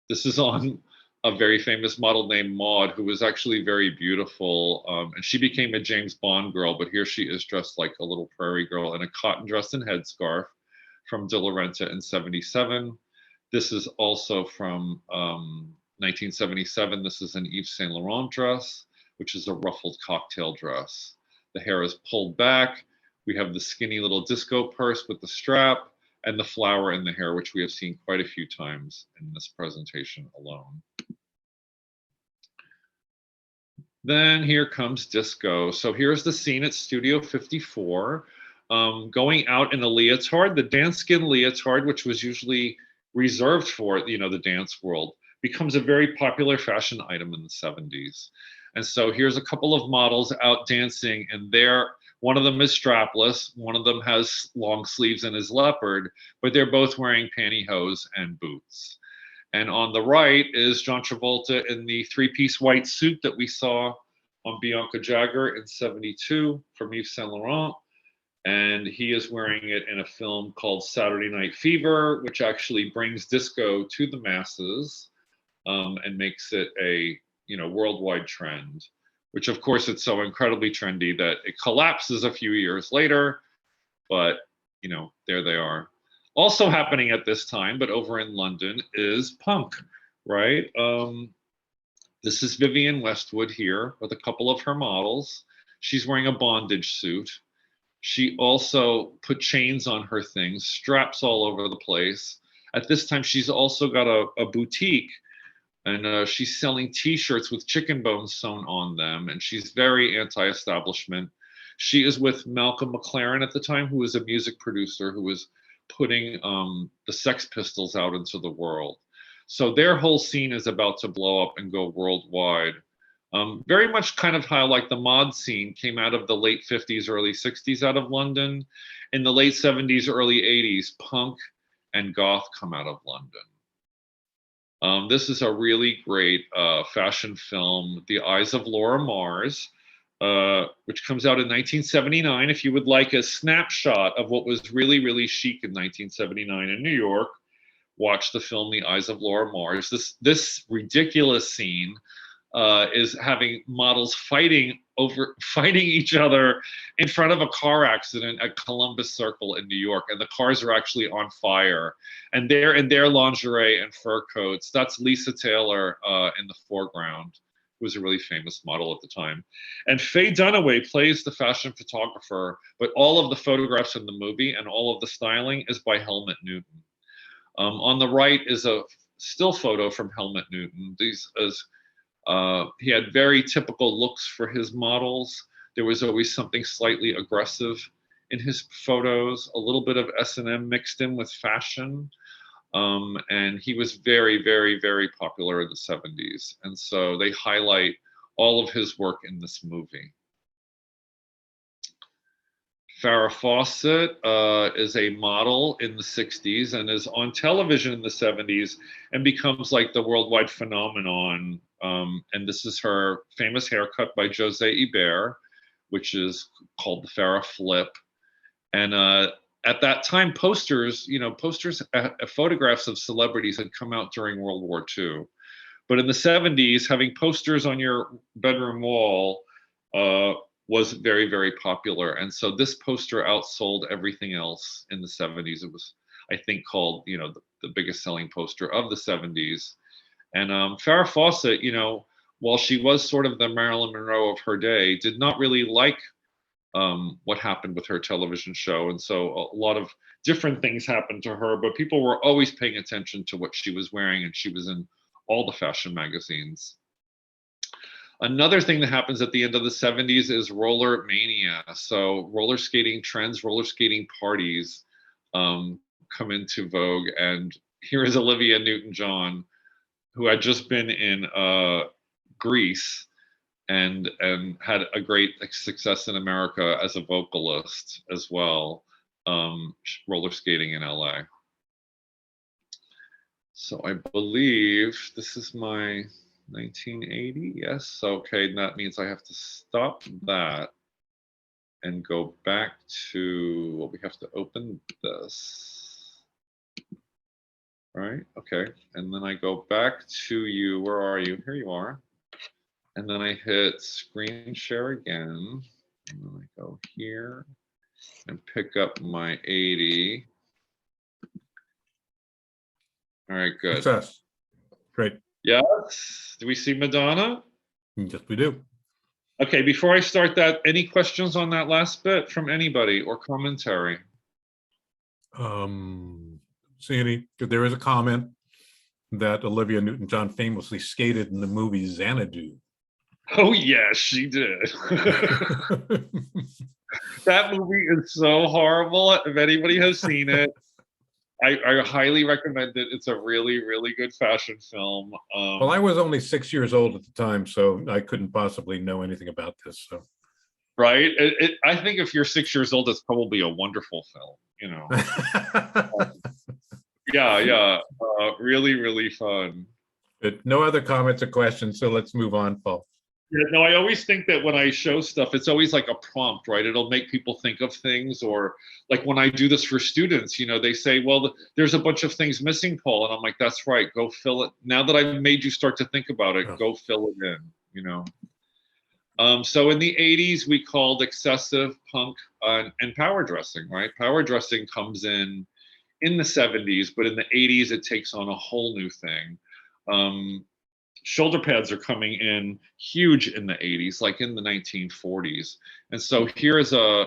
This is on a very famous model named Maud, who was actually very beautiful. And she became a James Bond girl, but here she is dressed like a little prairie girl in a cotton dress and headscarf from de la Renta in 77. This is also from 1977. This is an Yves Saint Laurent dress, which is a ruffled cocktail dress. The hair is pulled back. We have the skinny little disco purse with the strap and the flower in the hair, which we have seen quite a few times in this presentation alone. Then here comes disco. So here's the scene at Studio 54, going out in a leotard. The dance skin leotard, which was usually reserved for, the dance world, becomes a very popular fashion item in the 70s. And so here's a couple of models out dancing, and one of them is strapless, one of them has long sleeves and is leopard, but they're both wearing pantyhose and boots. And on the right is John Travolta in the three-piece white suit that we saw on Bianca Jagger in 72 from Yves Saint Laurent. And he is wearing it in a film called Saturday Night Fever, which actually brings disco to the masses, and makes it a worldwide trend, which of course it's so incredibly trendy that it collapses a few years later, but there they are. Also happening at this time, but over in London, is punk, right? This is Vivienne Westwood here with a couple of her models. She's wearing a bondage suit. She also put chains on her things, straps all over the place. At this time, she's also got a boutique, and she's selling T-shirts with chicken bones sewn on them, and she's very anti-establishment. She is with Malcolm McLaren at the time, who was a music producer who was putting the Sex Pistols out into the world. So their whole scene is about to blow up and go worldwide. Very much kind of how like the mod scene came out of the late 50s, early 60s out of London. In the late 70s, early 80s, punk and goth come out of London. This is a really great fashion film, The Eyes of Laura Mars, which comes out in 1979. If you would like a snapshot of what was really, really chic in 1979 in New York, watch the film The Eyes of Laura Mars. This ridiculous scene is having models fighting each other in front of a car accident at Columbus Circle in New York, and the cars are actually on fire, and they're in their lingerie and fur coats. That's Lisa Taylor in the foreground, who was a really famous model at the time. And Faye Dunaway plays the fashion photographer, but all of the photographs in the movie and all of the styling is by Helmut Newton. On the right is a still photo from Helmut Newton. He had very typical looks for his models. There was always something slightly aggressive in his photos, a little bit of S&M mixed in with fashion. And he was very, very, very popular in the 70s. And so they highlight all of his work in this movie. Farrah Fawcett is a model in the 60s and is on television in the 70s and becomes like the worldwide phenomenon. And this is her famous haircut by Jose Ibert, which is called the Farrah Flip. And at that time, posters, photographs of celebrities had come out during World War II. But in the 70s, having posters on your bedroom wall was very, very popular. And so this poster outsold everything else in the 70s. It was, I think, called, the biggest selling poster of the 70s. And Farrah Fawcett, while she was sort of the Marilyn Monroe of her day, did not really like what happened with her television show. And so a lot of different things happened to her, but people were always paying attention to what she was wearing, and she was in all the fashion magazines. Another thing that happens at the end of the 70s is roller mania. So roller skating trends, roller skating parties come into vogue. And here is Olivia Newton-John, who had just been in Greece and had a great success in America as a vocalist as well, roller skating in LA. So I believe this is my 1980, yes. Okay, that means I have to stop that and go back to, well, we have to open this. All right, okay. And then I go back to you. Where are you? Here you are. And then I hit screen share again. And then I go here and pick up my 80. All right, good. Success. Great. Yes. Do we see Madonna? Yes, we do. Okay, before I start that, any questions on that last bit from anybody or commentary? Sandy, there is a comment that Olivia Newton-John famously skated in the movie Xanadu. Oh yes, she did. That movie is so horrible. If anybody has seen it, I highly recommend it. It's a really, really good fashion film. Well, I was only 6 years old at the time, so I couldn't possibly know anything about this. So, Right? I think if you're 6 years old, it's probably a wonderful film. You know? Yeah, yeah. Really, really fun. but no other comments or questions, so let's move on, Paul. Yeah, no, I always think that when I show stuff, it's always like a prompt, right? It'll make people think of things, or like when I do this for students, you know, they say, well, there's a bunch of things missing, Paul. And I'm like, that's right, go fill it. Now that I've made you start to think about it, Oh. go fill it in, you know? So in the 80s, we called excessive punk and power dressing, right? Power dressing comes in the 70s, but in the 80s, it takes on a whole new thing. Shoulder pads are coming in huge in the 80s, like in the 1940s. And so here is a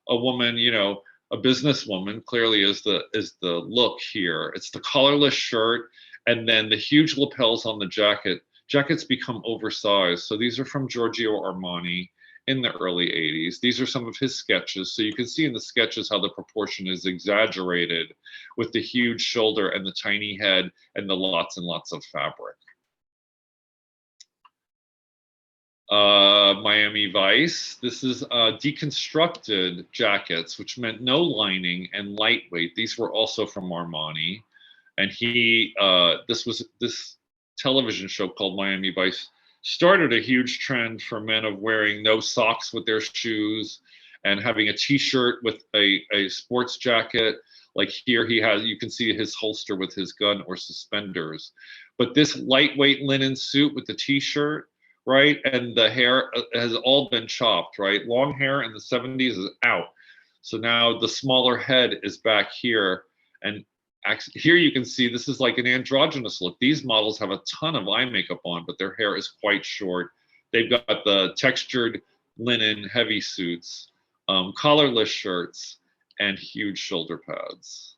woman, you know, a businesswoman, clearly is the look here. It's the collarless shirt and then the huge lapels on the jacket. Jackets become oversized. So these are from Giorgio Armani in the early 80s. These are some of his sketches. So you can see in the sketches how the proportion is exaggerated with the huge shoulder and the tiny head and the lots and lots of fabric. Miami Vice. This is deconstructed jackets, which meant no lining and lightweight. These were also from Armani. And this television show called Miami Vice started a huge trend for men of wearing no socks with their shoes and having a t-shirt with a sports jacket. Like here you can see his holster with his gun or suspenders. But this lightweight linen suit with the t-shirt, right? And the hair has all been chopped, right? Long hair in the 70s is out. So now the smaller head is back here. And here you can see this is like an androgynous look. These models have a ton of eye makeup on, but their hair is quite short. They've got the textured linen heavy suits, collarless shirts, and huge shoulder pads.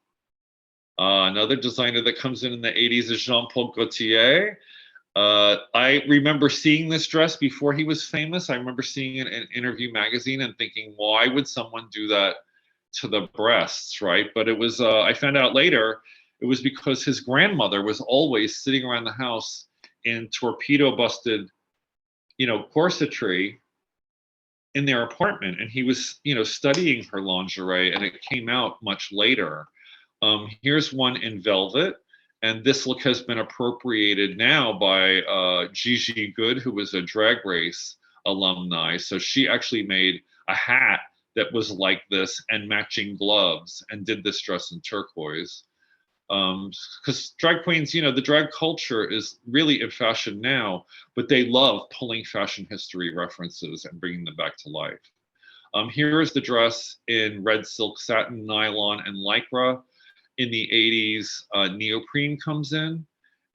Another designer that comes in the 80s is Jean-Paul Gaultier. I remember seeing this dress before he was famous. I remember seeing it in Interview magazine and thinking, why would someone do that to the breasts, right? But it was, I found out later, it was because his grandmother was always sitting around the house in torpedo busted, you know, corsetry in their apartment. And he was, you know, studying her lingerie, and it came out much later. Here's one in velvet. And this look has been appropriated now by Gigi Good, who was a Drag Race alumni. So she actually made a hat that was like this and matching gloves and did this dress in turquoise. Because drag queens, you know, the drag culture is really in fashion now, but they love pulling fashion history references and bringing them back to life. Here is the dress in red silk satin, nylon, and lycra. In the 80s, neoprene comes in.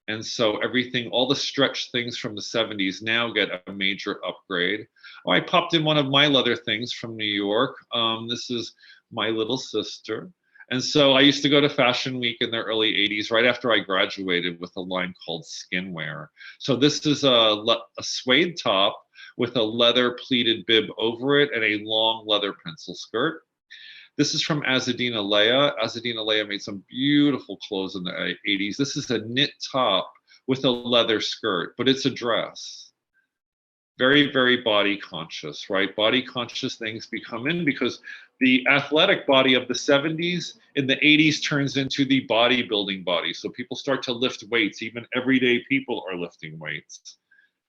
And so everything, all the stretch things from the 70s now get a major upgrade. Oh, I popped in one of my leather things from New York. This is my little sister. And so I used to go to Fashion Week in the early 80s, right after I graduated, with a line called Skinwear. So this is a suede top with a leather pleated bib over it and a long leather pencil skirt. This is from Azadina Leia. Azadina Leia made some beautiful clothes in the 80s. This is a knit top with a leather skirt, but it's a dress. Very, very body conscious, right? Body conscious things become in because the athletic body of the 70s in the 80s turns into the bodybuilding body. So people start to lift weights. Even everyday people are lifting weights.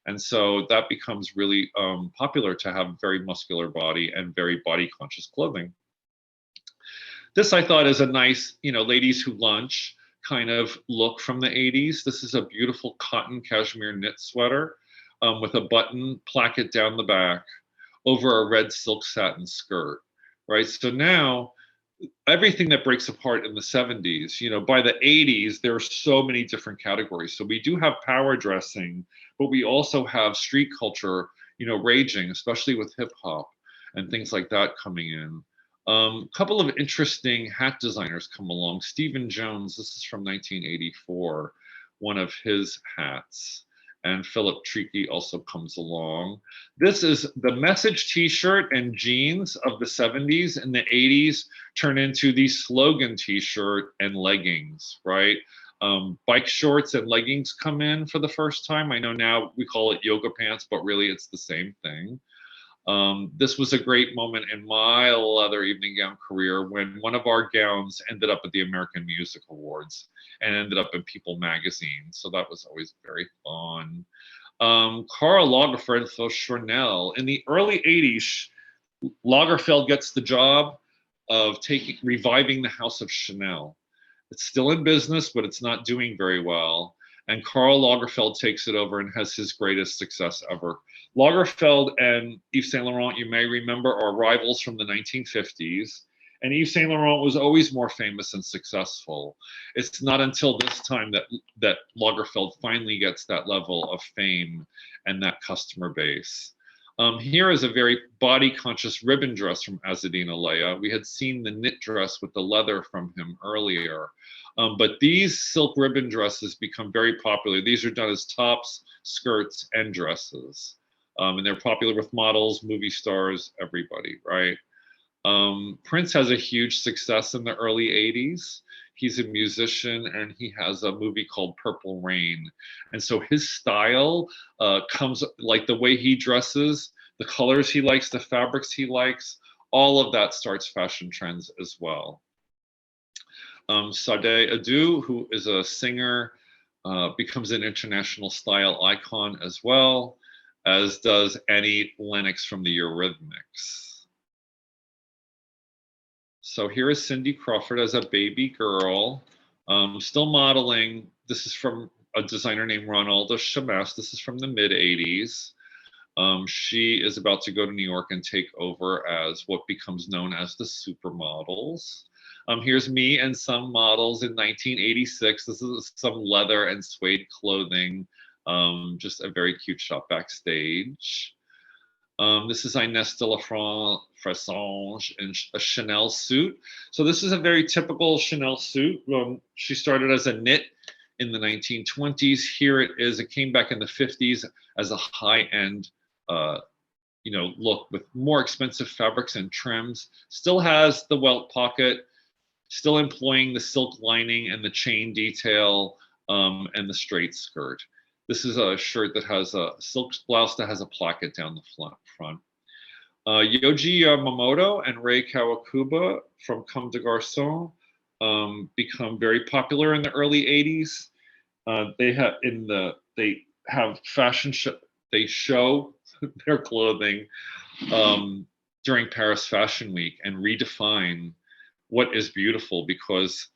And so that becomes really popular to have very muscular body and very body conscious clothing. This I thought is a nice, you know, ladies who lunch kind of look from the 80s. This is a beautiful cotton cashmere knit sweater with a button placket down the back over a red silk satin skirt, right? So now everything that breaks apart in the 70s, you know, by the 80s, there are so many different categories. So we do have power dressing, but we also have street culture, you know, raging, especially with hip hop and things like that coming in. Couple of interesting hat designers come along. Stephen Jones, this is from 1984, one of his hats. and Philip Tricky also comes along. This is the message t-shirt and jeans of the 70s, and the 80s turn into the slogan t-shirt and leggings, right? Bike shorts and leggings come in for the first time. I know now we call it yoga pants, but really it's the same thing. This was a great moment in my leather evening gown career when one of our gowns ended up at the American Music Awards and ended up in People magazine. So that was always very fun. Karl Lagerfeld for Chanel. In the early 80s, Lagerfeld gets the job of reviving the House of Chanel. It's still in business, but it's not doing very well. And Karl Lagerfeld takes it over and has his greatest success ever. Lagerfeld and Yves Saint Laurent, you may remember, are rivals from the 1950s. And Yves Saint Laurent was always more famous and successful. It's not until this time that Lagerfeld finally gets that level of fame and that customer base. Here is a very body-conscious ribbon dress from Azzedine Alaïa. We had seen the knit dress with the leather from him earlier. But these silk ribbon dresses become very popular. These are done as tops, skirts, and dresses. And they're popular with models, movie stars, everybody, right? Prince has a huge success in the early 80s. He's a musician and he has a movie called Purple Rain. And so his style comes, like the way he dresses, the colors he likes, the fabrics he likes, all of that starts fashion trends as well. Sade Adu, who is a singer, becomes an international style icon as well, as does Annie Lennox from the Eurythmics. So here is Cindy Crawford as a baby girl, still modeling. This is from a designer named Ronaldo Chamas. This is from the mid 80s. She is about to go to New York and take over as what becomes known as the supermodels. Here's me and some models in 1986. This is some leather and suede clothing. Just a very cute shot backstage. This is Inès de la Fressange in a Chanel suit. So this is a very typical Chanel suit. She started as a knit in the 1920s. Here it is. It came back in the 50s as a high-end, look with more expensive fabrics and trims. Still has the welt pocket. Still employing the silk lining and the chain detail and the straight skirt. This is a shirt that has a silk blouse that has a placket down the front. Yohji Yamamoto and Rei Kawakubo from Comme des Garçons become very popular in the early 80s. They have fashion show. They show their clothing during Paris Fashion Week and redefine what is beautiful, because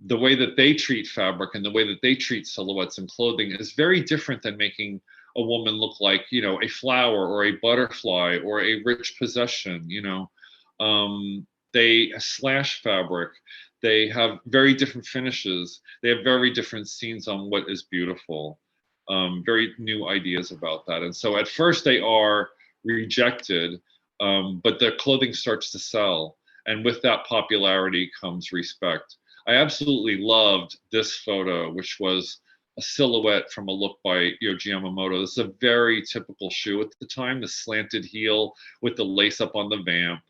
the way that they treat fabric and the way that they treat silhouettes and clothing is very different than making a woman look like, a flower or a butterfly or a rich possession. They slash fabric. They have very different finishes. They have very different scenes on what is beautiful. Very new ideas about that. And so at first they are rejected, but their clothing starts to sell. And with that popularity comes respect. I absolutely loved this photo, which was a silhouette from a look by Yohji Yamamoto. This is a very typical shoe at the time, the slanted heel with the lace up on the vamp,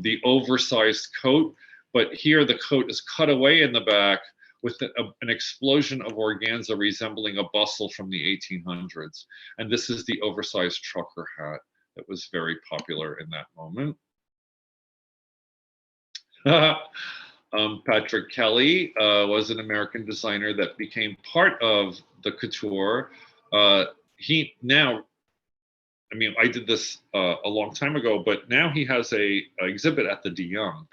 the oversized coat, but here the coat is cut away in the back with an explosion of organza resembling a bustle from the 1800s. And this is the oversized trucker hat that was very popular in that moment. Patrick Kelly was an American designer that became part of the couture. I did this a long time ago, but now he has a exhibit at the De Young.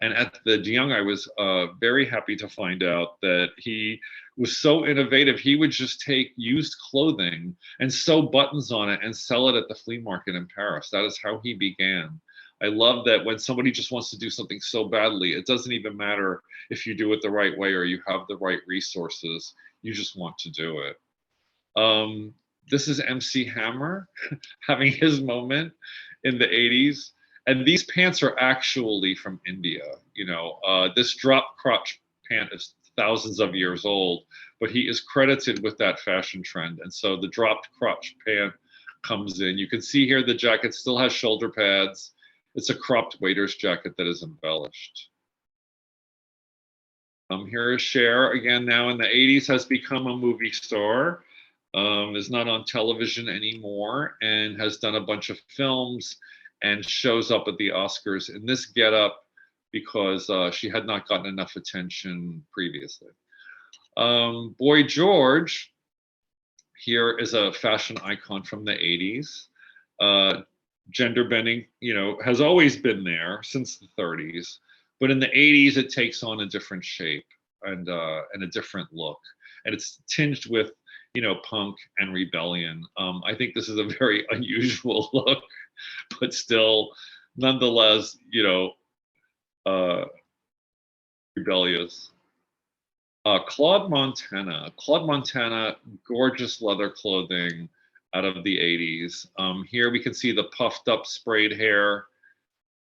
And at the De Young, I was very happy to find out that he was so innovative. He would just take used clothing and sew buttons on it and sell it at the flea market in Paris. That is how he began. I love that when somebody just wants to do something so badly, it doesn't even matter if you do it the right way or you have the right resources. You just want to do it. This is MC Hammer having his moment in the 80s. And these pants are actually from India. This drop crotch pant is thousands of years old, but he is credited with that fashion trend. And so the dropped crotch pant comes in. You can see here the jacket still has shoulder pads. It's a cropped waiter's jacket that is embellished. Here is Cher, again, now in the 80s, has become a movie star, is not on television anymore, and has done a bunch of films and shows up at the Oscars in this getup because she had not gotten enough attention previously. Boy George, here is a fashion icon from the 80s. Gender bending, has always been there since the 30s. But in the 80s, it takes on a different shape and a different look. And it's tinged with, punk and rebellion. I think this is a very unusual look, but still, nonetheless, rebellious. Claude Montana, gorgeous leather clothing out of the 80s. Here we can see the puffed up sprayed hair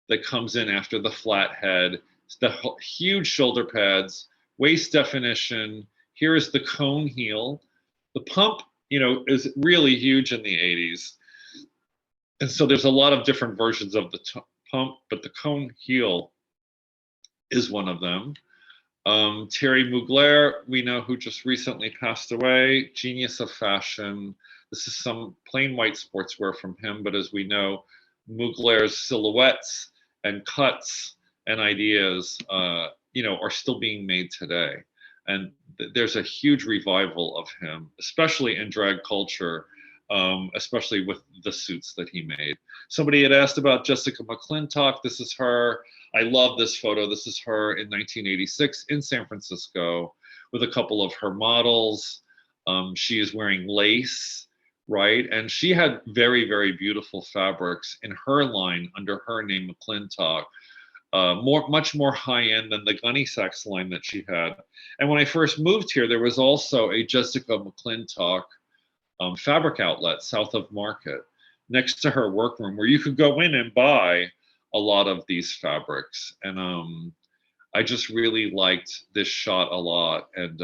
that comes in after the flat head, the huge shoulder pads, waist definition. Here is the cone heel. The pump, is really huge in the 80s. And so there's a lot of different versions of the pump, but the cone heel is one of them. Thierry Mugler, we know, who just recently passed away, genius of fashion. This is some plain white sportswear from him, but as we know, Mugler's silhouettes and cuts and ideas, are still being made today. And there's a huge revival of him, especially in drag culture, especially with the suits that he made. Somebody had asked about Jessica McClintock. This is her. I love this photo. This is her in 1986 in San Francisco with a couple of her models. She is wearing lace, right? And she had very, very beautiful fabrics in her line under her name, McClintock. Much more high-end than the Gunny Sacks line that she had. And when I first moved here, there was also a Jessica McClintock fabric outlet south of Market next to her workroom where you could go in and buy a lot of these fabrics. And I just really liked this shot a lot and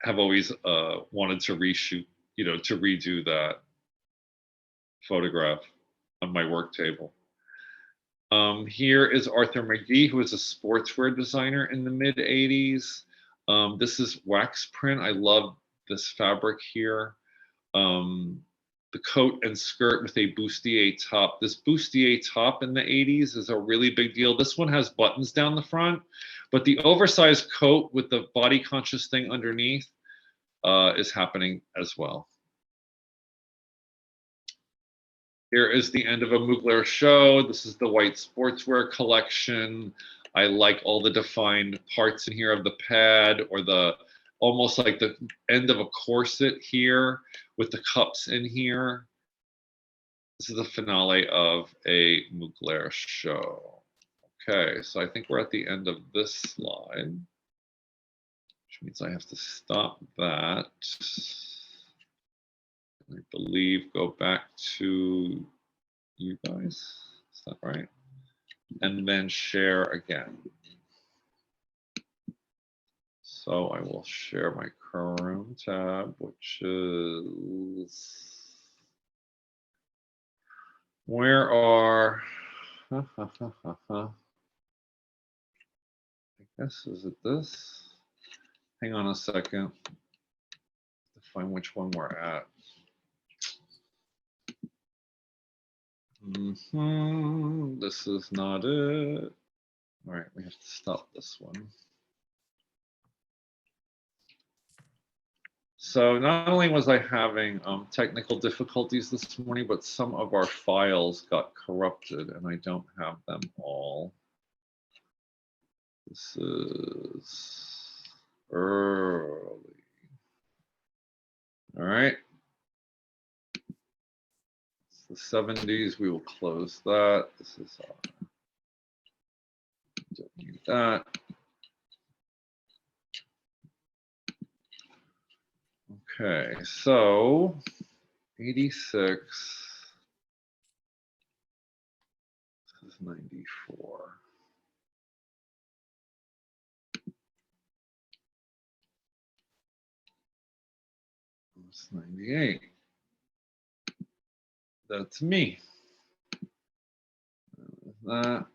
have always wanted to reshoot, to redo that photograph on my work table. Here is Arthur McGee, who is a sportswear designer in the mid 80s. This is wax print. I love this fabric here. The coat and skirt with a bustier top. This bustier top in the 80s is a really big deal. This one has buttons down the front, but the oversized coat with the body conscious thing underneath is happening as well. Here is the end of a Mugler show. This is the white sportswear collection. I like all the defined parts in here of the pad, or the almost like the end of a corset here with the cups in here. This is the finale of a Mugler show. Okay, so I think we're at the end of this slide, which means I have to stop that. I believe go back to you guys. Is that right? And then share again. So I will share my Chrome tab, which is where are I guess, is it this? Hang on a second to find which one we're at. This is not it. All right, we have to stop this one. So not only was I having technical difficulties this morning, but some of our files got corrupted and I don't have them all. This is early. All right. The 70s, we will close that. This is don't need that. Okay, so 86. This is 94. It's 98. That's me. There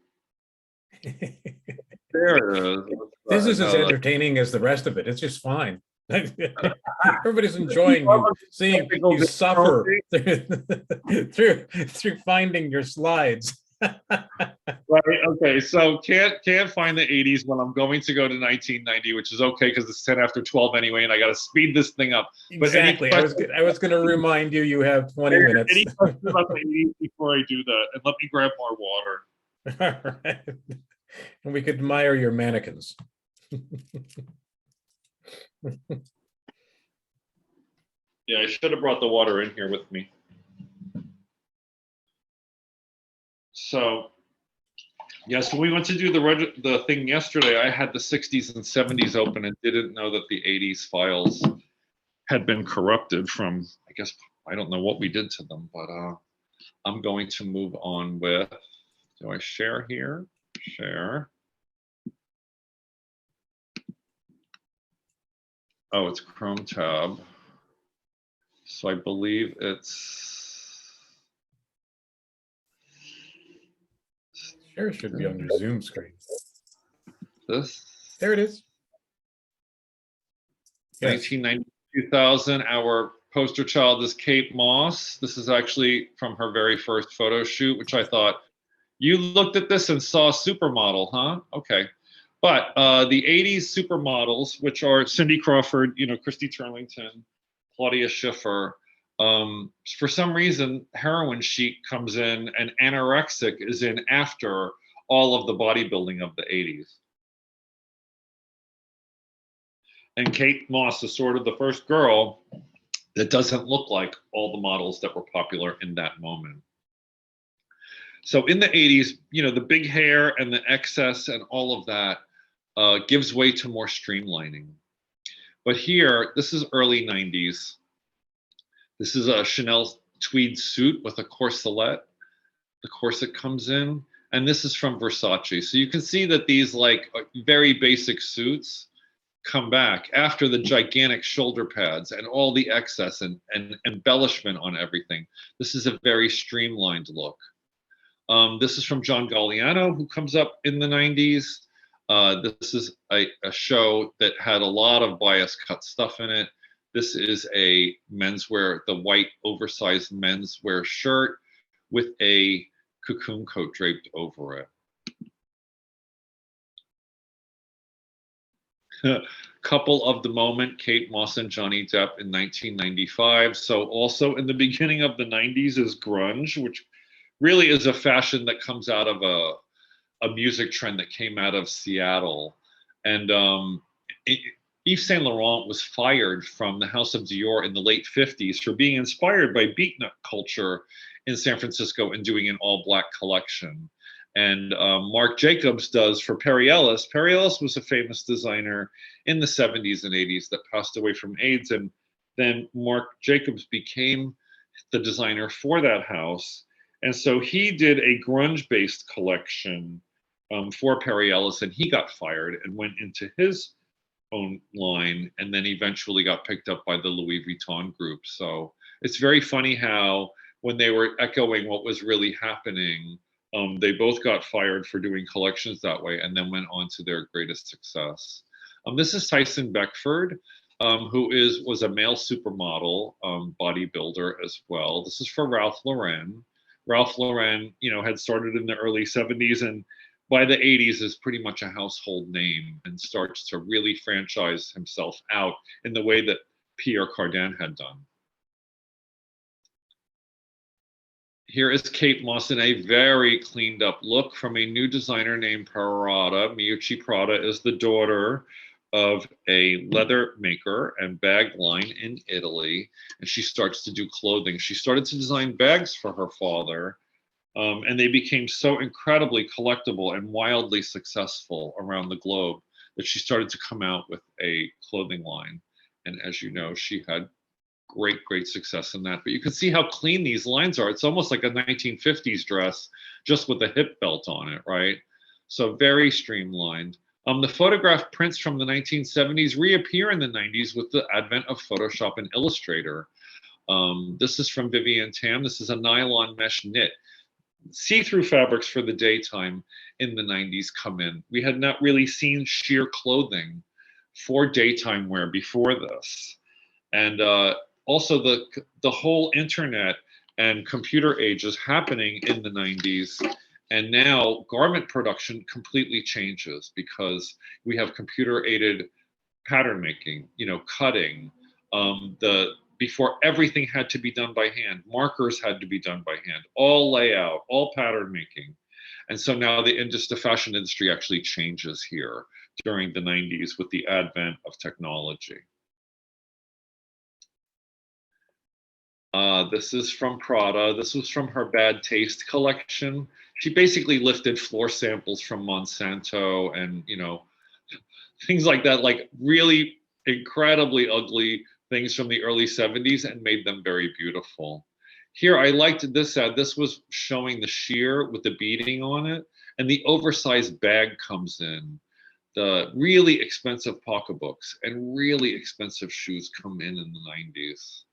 it is. This is as No, entertaining as the rest of it. It's just fine. Everybody's enjoying you, seeing Technical you suffer difficulty. through finding your slides. Right. Okay. So can't find the 80s when I'm going to go to 1990, which is okay because it's 10 after 12 anyway, and I got to speed this thing up. But any Exactly. I was going to remind you, you have 20 minutes. Any questions about the 80s before I do that? And let me grab more water. All right. And we could admire your mannequins. Yeah, I should have brought the water in here with me. So, yeah, so we went to do the thing yesterday. I had the 60s and 70s open and didn't know that the 80s files had been corrupted from, I guess, I don't know what we did to them, but I'm going to move on with, do I share here? Share. Oh, it's Chrome tab. So I believe it's. Sure, should be on your Zoom screen. This. There it is. Yes. 1990, 2000. Our poster child is Kate Moss. This is actually from her very first photo shoot, which I thought, you looked at this and saw supermodel, huh? Okay. But the 80s supermodels, which are Cindy Crawford, Christy Turlington, Claudia Schiffer, for some reason, Heroin Chic comes in and Anorexic is in after all of the bodybuilding of the 80s. And Kate Moss is sort of the first girl that doesn't look like all the models that were popular in that moment. So in the 80s, the big hair and the excess and all of that gives way to more streamlining. But here, this is early 90s. This is a Chanel tweed suit with a corselet. The corset comes in, and this is from Versace. So you can see that these like very basic suits come back after the gigantic shoulder pads and all the excess and embellishment on everything. This is a very streamlined look. This is from John Galliano, who comes up in the 90s. This is a show that had a lot of bias cut stuff in it. This is a menswear, the white oversized menswear shirt with a cocoon coat draped over it. Couple of the moment, Kate Moss and Johnny Depp in 1995. So also in the beginning of the 90s is grunge, which really is a fashion that comes out of a music trend that came out of Seattle. And Yves Saint Laurent was fired from the House of Dior in the late 50s for being inspired by beatnik culture in San Francisco and doing an all black collection. And Marc Jacobs does for Perry Ellis. Perry Ellis was a famous designer in the 70s and 80s that passed away from AIDS. And then Marc Jacobs became the designer for that house. And so he did a grunge-based collection for Perry Ellis, and he got fired and went into his own line, and then eventually got picked up by the Louis Vuitton group. So it's very funny how when they were echoing what was really happening, they both got fired for doing collections that way and then went on to their greatest success. This is Tyson Beckford, who was a male supermodel, bodybuilder as well. This is for Ralph Lauren. Ralph Lauren, had started in the early 70s and by the 80s is pretty much a household name and starts to really franchise himself out in the way that Pierre Cardin had done. Here is Kate Moss in a very cleaned up look from a new designer named Prada. Miucci Prada is the daughter of a leather maker and bag line in Italy, and she starts to do clothing. She started to design bags for her father, and they became so incredibly collectible and wildly successful around the globe that she started to come out with a clothing line. And as you know, she had great success in that. But you can see how clean these lines are. It's almost like a 1950s dress, just with a hip belt on it, right? So very streamlined. The photograph prints from the 1970s reappear in the 90s with the advent of Photoshop and Illustrator. This is from Vivian Tam. This is a nylon mesh knit. See-through fabrics for the daytime in the 90s come in. We had not really seen sheer clothing for daytime wear before this. And also the whole internet and computer age is happening in the 90s. And now garment production completely changes because we have computer-aided pattern making, cutting. Before everything had to be done by hand, markers had to be done by hand, all layout, all pattern making. And so now the fashion industry actually changes here during the 90s with the advent of technology. This is from Prada. This was from her Bad Taste collection. She basically lifted floor samples from Monsanto and, things like that, like really incredibly ugly things from the early 70s and made them very beautiful. Here, I liked this ad. This was showing the sheer with the beading on it, and the oversized bag comes in. The really expensive pocketbooks and really expensive shoes come in the 90s.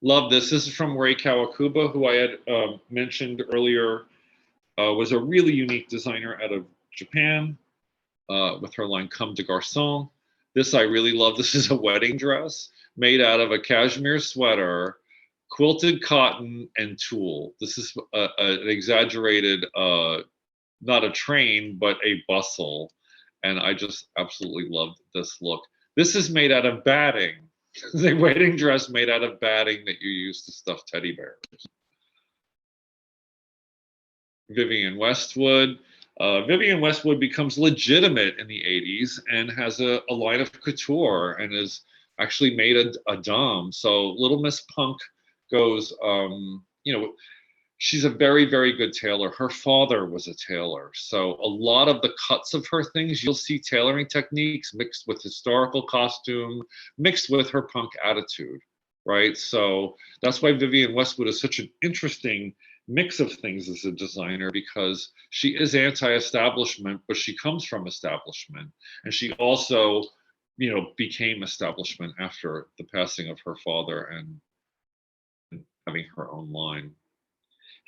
Love this. This is from Rei Kawakubo, who I had mentioned earlier, was a really unique designer out of Japan with her line Comme des Garçons. This I really love. This is a wedding dress made out of a cashmere sweater, quilted cotton, and tulle. This is an exaggerated, not a train, but a bustle. And I just absolutely loved this look. This is made out of batting. The wedding dress made out of batting that you use to stuff teddy bears. Vivienne Westwood. Vivienne Westwood becomes legitimate in the 80s and has a line of couture and is actually made a dame. So Little Miss Punk goes, she's a very, very good tailor. Her father was a tailor. So a lot of the cuts of her things, you'll see tailoring techniques mixed with historical costume, mixed with her punk attitude, right? So that's why Vivienne Westwood is such an interesting mix of things as a designer, because she is anti-establishment, but she comes from establishment. And she also, became establishment after the passing of her father and having her own line.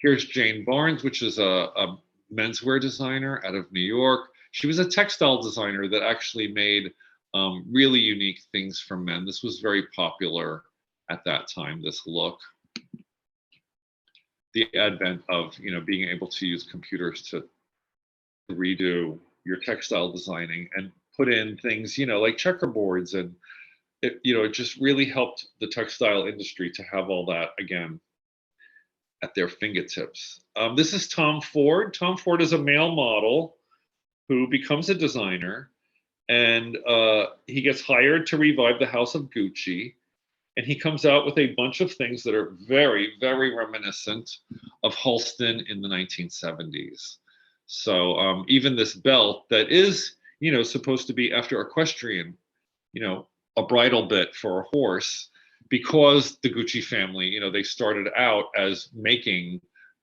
Here's Jane Barnes, which is a menswear designer out of New York. She was a textile designer that actually made really unique things for men. This was very popular at that time, this look. The advent of, being able to use computers to redo your textile designing and put in things, like checkerboards, and it just really helped the textile industry to have all that again at their fingertips. This is Tom Ford. Tom Ford is a male model who becomes a designer, and he gets hired to revive the house of Gucci. And he comes out with a bunch of things that are very, very reminiscent of Halston in the 1970s. So even this belt that is, supposed to be after equestrian, a bridle bit for a horse, because the Gucci family, they started out as making,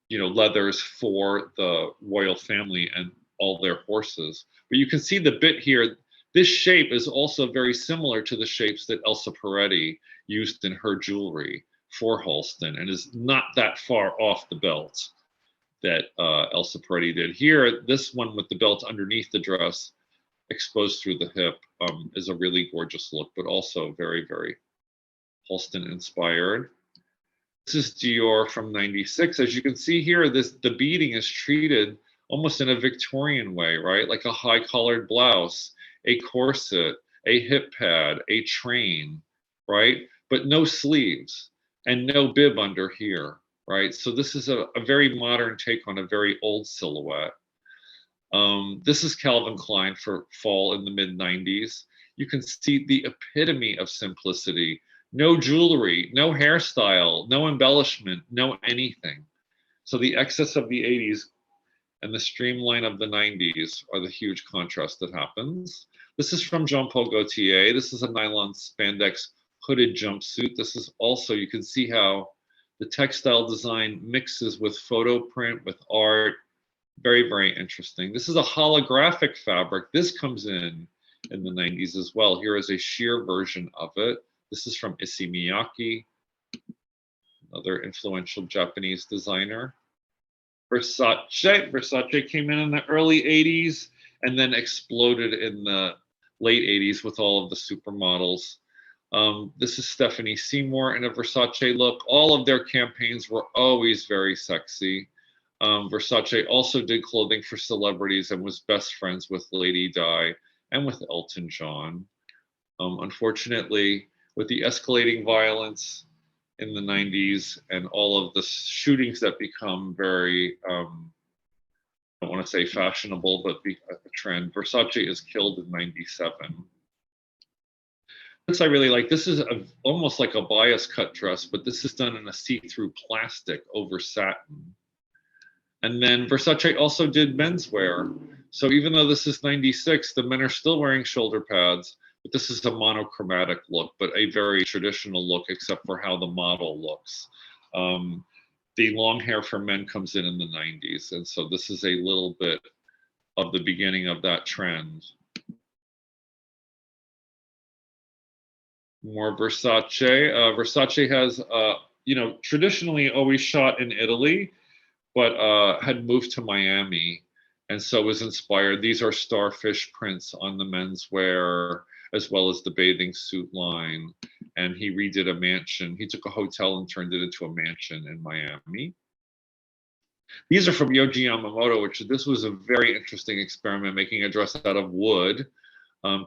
leathers for the royal family and all their horses. But you can see the bit here. This shape is also very similar to the shapes that Elsa Peretti used in her jewelry for Halston, and is not that far off the belt that Elsa Peretti did. Here, this one with the belt underneath the dress, exposed through the hip, is a really gorgeous look, but also very, very Halston inspired. This is Dior from '96. As you can see here, the beading is treated almost in a Victorian way, right? Like a high collared blouse, a corset, a hip pad, a train, right? But no sleeves and no bib under here, right? So this is a very modern take on a very old silhouette. This is Calvin Klein for fall in the mid 90s. You can see the epitome of simplicity. No jewelry, no hairstyle, no embellishment, no anything. So the excess of the 80s and the streamline of the 90s are the huge contrast that happens. This is from Jean-Paul Gaultier. This is a nylon spandex hooded jumpsuit. This is also, you can see how the textile design mixes with photo print, with art, Very, very interesting. This is a holographic fabric. This comes in the 90s as well. Here is a sheer version of it. This is from Issey Miyake, another influential Japanese designer. Versace came in the early 80s and then exploded in the late 80s with all of the supermodels. This is Stephanie Seymour in a Versace look. All of their campaigns were always very sexy. Versace also did clothing for celebrities and was best friends with Lady Di and with Elton John. Unfortunately, with the escalating violence in the 90s and all of the shootings that become very, I don't want to say fashionable, but a trend, Versace is killed in 97. This I really like. This is almost like a bias cut dress, but this is done in a see-through plastic over satin. And then Versace also did menswear. So even though this is 96, the men are still wearing shoulder pads, but this is a monochromatic look, but a very traditional look, except for how the model looks. The long hair for men comes in the 90s. And so this is a little bit of the beginning of that trend. More Versace. Versace has, traditionally always shot in Italy, but had moved to Miami, and so was inspired. These are starfish prints on the menswear, as well as the bathing suit line. And he redid a mansion. He took a hotel and turned it into a mansion in Miami. These are from Yohji Yamamoto, which this was a very interesting experiment, making a dress out of wood,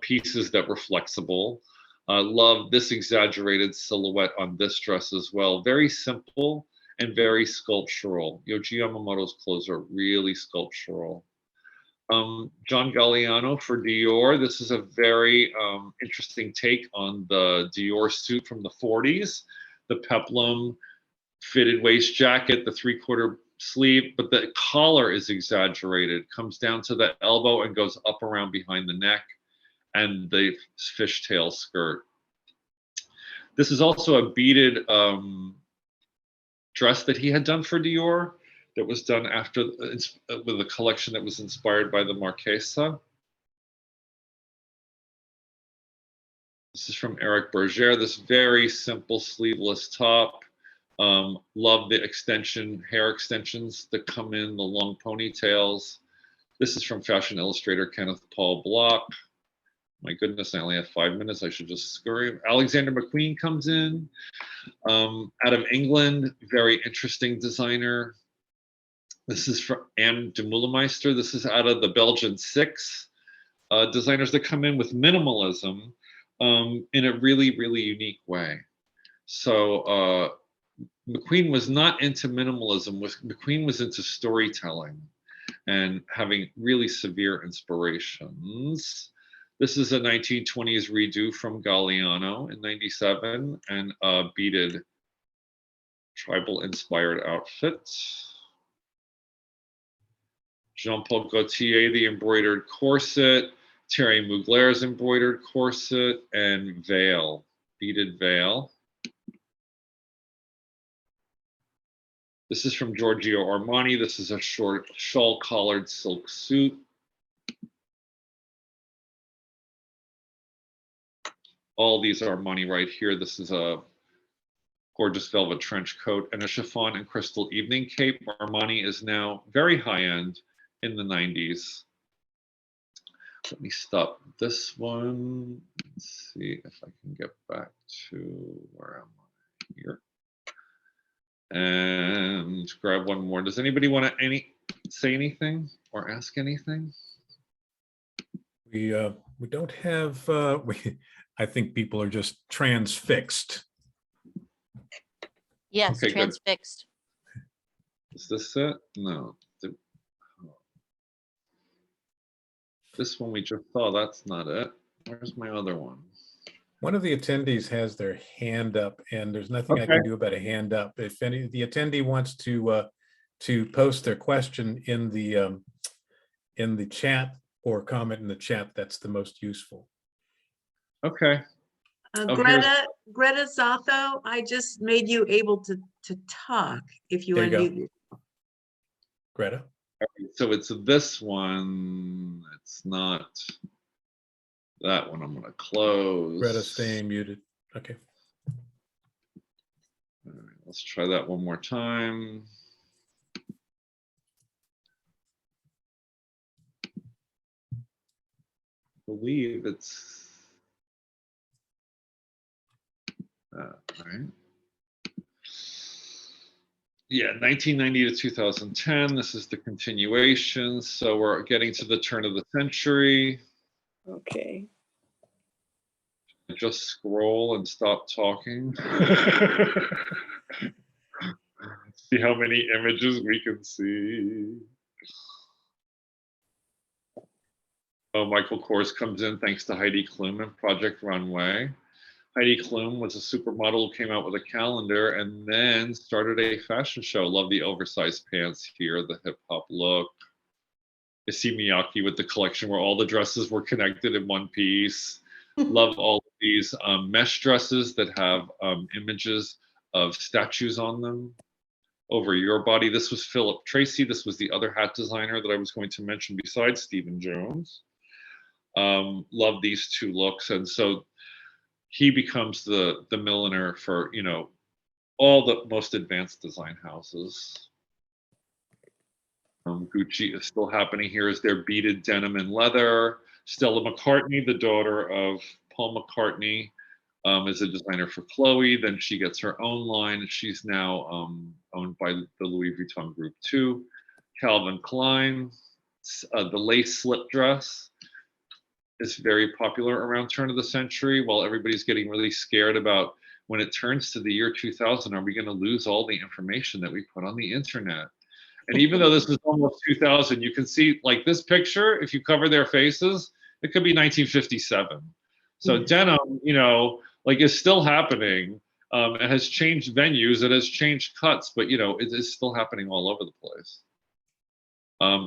pieces that were flexible. Love this exaggerated silhouette on this dress as well. Very simple and very sculptural. Yohji Yamamoto's clothes are really sculptural. John Galliano for Dior. This is a very interesting take on the Dior suit from the 40s. The peplum fitted waist jacket, the 3/4 sleeve, but the collar is exaggerated, comes down to the elbow and goes up around behind the neck, and the fishtail skirt. This is also a beaded dress that he had done for Dior that was done after with a collection that was inspired by the Marchesa. This is from Eric Berger, this very simple sleeveless top. Love the hair extensions that come in, the long ponytails. This is from Fashion Illustrator Kenneth Paul Block. My goodness, I only have 5 minutes. I should just scurry. Alexander McQueen comes in. Out of England, very interesting designer. This is from Anne de Meulemeister. This is out of the Belgian Six. Designers that come in with minimalism in a really, really unique way. So McQueen was not into minimalism. McQueen was into storytelling and having really severe inspirations. This is a 1920s redo from Galliano in 97 and a beaded tribal inspired outfit. Jean-Paul Gaultier, the embroidered corset, Thierry Mugler's embroidered corset, and veil, beaded veil. This is from Giorgio Armani. This is a short shawl collared silk suit. All these are Armani right here. This is a gorgeous velvet trench coat and a chiffon and crystal evening cape. Armani is now very high end in the 90s. Let me stop this one. Let's see if I can get back to where am I here. And grab one more. Does anybody want to say anything or ask anything? We don't have. I think people are just transfixed. Yes, Okay, good. transfixed. Is this it? No. This one we just saw, that's not it. Where's my other one? One of the attendees has their hand up, and there's nothing I Okay. can do about a hand up. If the attendee wants to post their question in the chat or comment in the chat, that's the most useful. Okay. Greta Zotho, I just made you able to talk if you There you go. unmute. Greta. So it's this one. It's not that one. I'm going to close. Greta staying muted. Okay. All right, let's try that one more time. I believe it's right. Yeah, 1990 to 2010. This is the continuation. So we're getting to the turn of the century. Okay. Just scroll and stop talking. See how many images we can see. Oh, Michael Kors comes in thanks to Heidi Klum and Project Runway. Heidi Klum was a supermodel who came out with a calendar and then started a fashion show. Love the oversized pants here, the hip hop look. I see Miyake with the collection where all the dresses were connected in one piece. Love all of these mesh dresses that have images of statues on them over your body. This was Philip Tracy. This was the other hat designer that I was going to mention besides Stephen Jones. Love these two looks. And so he becomes the milliner for, you know, all the most advanced design houses. Gucci is still happening. Here is their beaded denim and leather. Stella McCartney, the daughter of Paul McCartney, is a designer for Chloe. Then she gets her own line. She's now owned by the Louis Vuitton Group too. Calvin Klein, the lace slip dress is very popular around turn of the century, while everybody's getting really scared about when it turns to the year 2000, are we going to lose all the information that we put on the internet? And even though this is almost 2000, you can see like this picture, if you cover their faces, it could be 1957. So denim, you know, like is still happening. It has changed venues, it has changed cuts, but you know, it is still happening all over the place.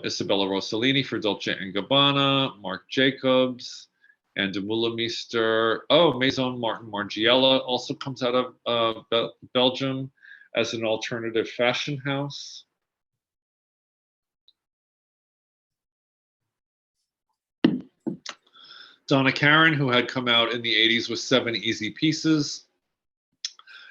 Isabella Rossellini for Dolce & Gabbana, Marc Jacobs, and De Meulemeester. Oh, Maison Martin Margiela also comes out of Belgium as an alternative fashion house. Donna Karan, who had come out in the 80s with 7 Easy Pieces,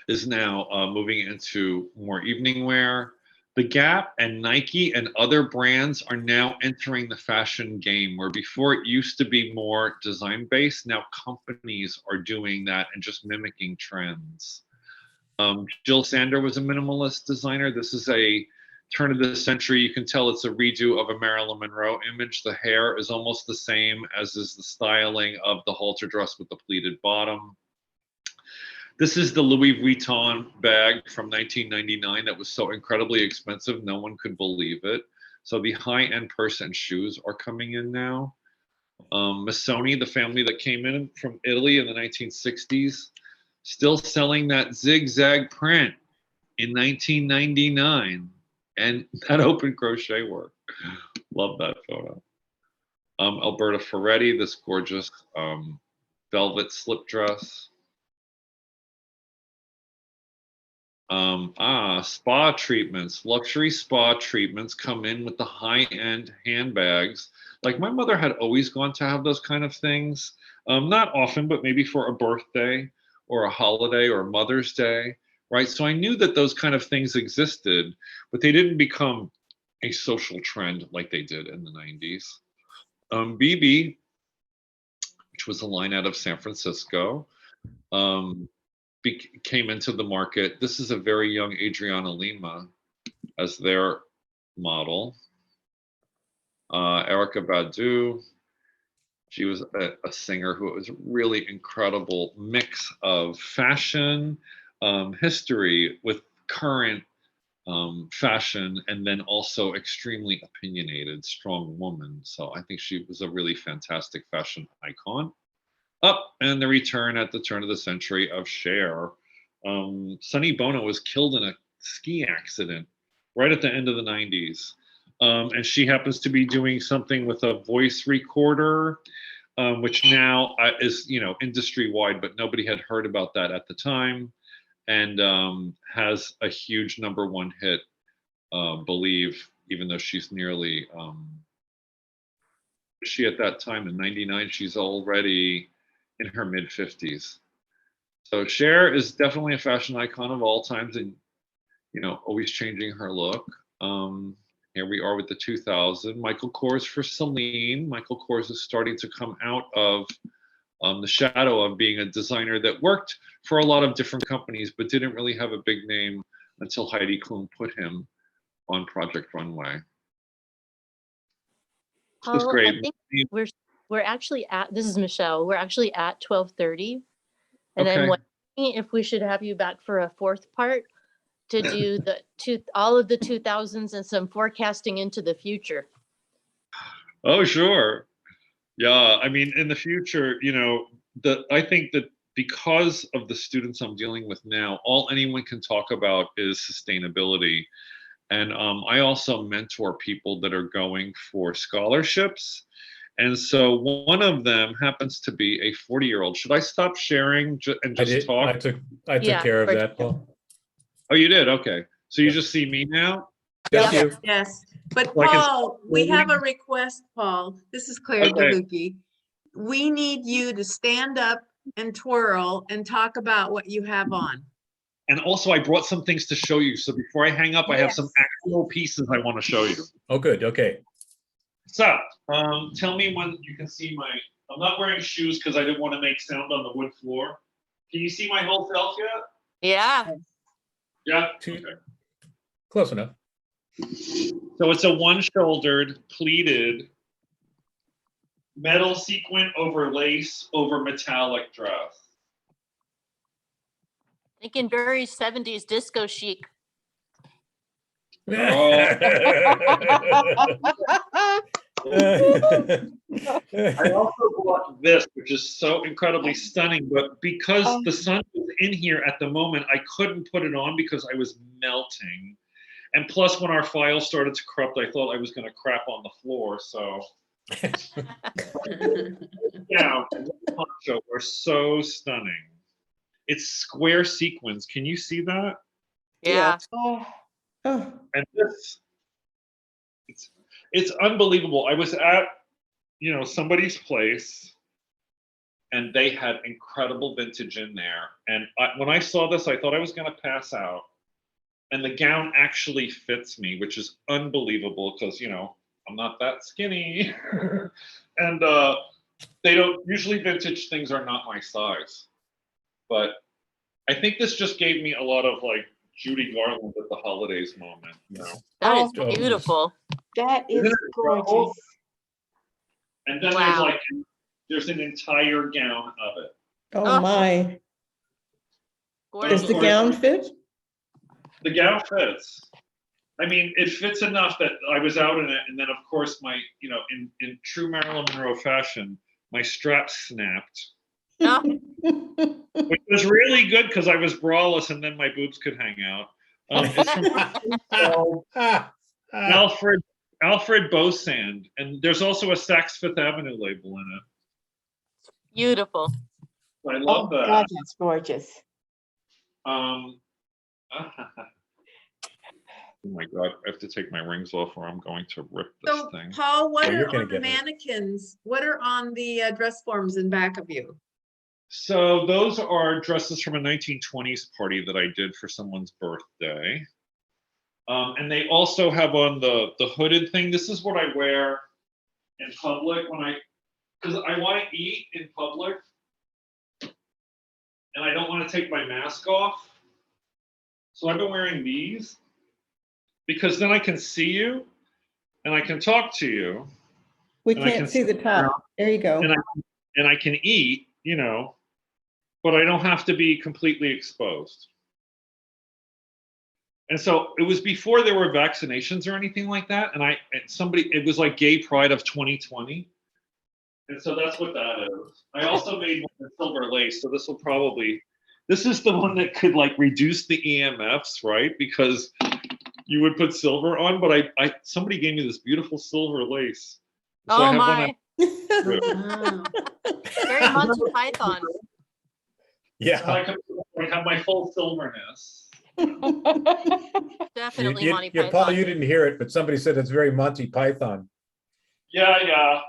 is now moving into more evening wear. The Gap and Nike and other brands are now entering the fashion game, where before it used to be more design based, now companies are doing that and just mimicking trends. Jill Sander was a minimalist designer. This is a turn of the century. You can tell it's a redo of a Marilyn Monroe image. The hair is almost the same as is the styling of the halter dress with the pleated bottom. This is the Louis Vuitton bag from 1999 that was so incredibly expensive, no one could believe it. So the high-end purse and shoes are coming in now. Missoni, the family that came in from Italy in the 1960s, still selling that zigzag print in 1999. And that open crochet work. Love that photo. Alberta Ferretti, this gorgeous velvet slip dress. Spa treatments, luxury spa treatments come in with the high-end handbags. Like my mother had always gone to have those kind of things. Not often, but maybe for a birthday or a holiday or Mother's Day, right? So I knew that those kind of things existed, but they didn't become a social trend like they did in the 90s. BB, which was a line out of San Francisco, came into the market. This is a very young Adriana Lima as their model. Erykah Badu, she was a singer who was really incredible mix of fashion, history with current fashion, and then also extremely opinionated, strong woman. So I think she was a really fantastic fashion icon. And the return at the turn of the century of Cher. Sonny Bono was killed in a ski accident right at the end of the 90s. And she happens to be doing something with a voice recorder, which now is, you know, industry wide, but nobody had heard about that at the time, and has a huge #1 hit, Believe, even though she's nearly, she at that time in 99, she's already in her mid 50s. So Cher is definitely a fashion icon of all times, and always changing her look. Here we are with the 2000 Michael Kors for Celine. Michael Kors is starting to come out of the shadow of being a designer that worked for a lot of different companies, but didn't really have a big name until Heidi Klum put him on Project Runway. It's Paul, I great. think we're actually at, this is Michelle, we're actually at 12:30. And I'm Okay. wondering if we should have you back for a fourth part to do all of the 2000s and some forecasting into the future. Oh, sure. Yeah, I mean, in the future, I think that because of the students I'm dealing with now, all anyone can talk about is sustainability. And I also mentor people that are going for scholarships. And so one of them happens to be a 40-year-old. Should I stop sharing and just talk? I took care of that, Paul. Oh, you did? Okay. So you Yeah. just see me now? Just Yeah. you. Yes, but Like it's- Paul, we have a request, Paul. This is Claire Okay. DeLucchi. We need you to stand up and twirl and talk about what you have on. And also, I brought some things to show you. So before I hang up, I have some Yes. actual pieces I want to show you. Oh, good. Okay. So, tell me when you can see I'm not wearing shoes because I didn't want to make sound on the wood floor. Can you see my whole self yet? Yeah. Yeah. Two- Okay. Close enough. So it's a one-shouldered, pleated, metal sequin over lace over metallic dress. Thinking very 70s disco chic. I also bought this, which is so incredibly stunning, but because the sun was in here at the moment, I couldn't put it on because I was melting. And plus, when our file started to corrupt, I thought I was going to crap on the floor. So, yeah, the poncho are so stunning. It's square sequins. Can you see that? Yeah. Oh, And this, it's unbelievable. I was at, somebody's place, and they had incredible vintage in there. And when I saw this, I thought I was going to pass out. And the gown actually fits me, which is unbelievable because, I'm not that skinny. And they don't, usually vintage things are not my size. But I think this just gave me a lot of like Judy Garland at the holidays moment, That is Oh. beautiful. that is Isn't it gorgeous. incredible? And then Wow. there's an entire gown of it. Oh Oh. my, Gorgeous. does the gown fit? The gown fits. I mean, it fits enough that I was out in it, and then of course my, in true Marilyn Monroe fashion, my strap snapped, Oh, which was really good because I was braless and then my boobs could hang out. It's from Alfred Bosand, and there's also a Saks Fifth Avenue label in it. beautiful. I Oh, love that. God, that's gorgeous. Oh my God, I have to take my rings off or I'm going to rip this So thing. Paul, what Oh, you're are gonna on the get hurt. mannequins? What are on the dress forms in back of you? So those are dresses from a 1920s party that I did for someone's birthday. And they also have on the hooded thing. This is what I wear in public because I want to eat in public and I don't want to take my mask off. So I've been wearing these because then I can see you and I can talk to you. We And I can can't see the top. There you go. And I can eat, but I don't have to be completely exposed. And so it was before there were vaccinations or anything like that. And it was like Gay Pride of 2020. And so that's what that is. I also made one in silver lace. So this is the one that could like reduce the EMFs, right? Because you would put silver on, but somebody gave me this beautiful silver lace. So I Oh have my. Wow. Very Monty Python. I Yeah. have my full silverness. Definitely You- Monty Paul, Python. you didn't hear it, but somebody said it's very Monty Python. Yeah,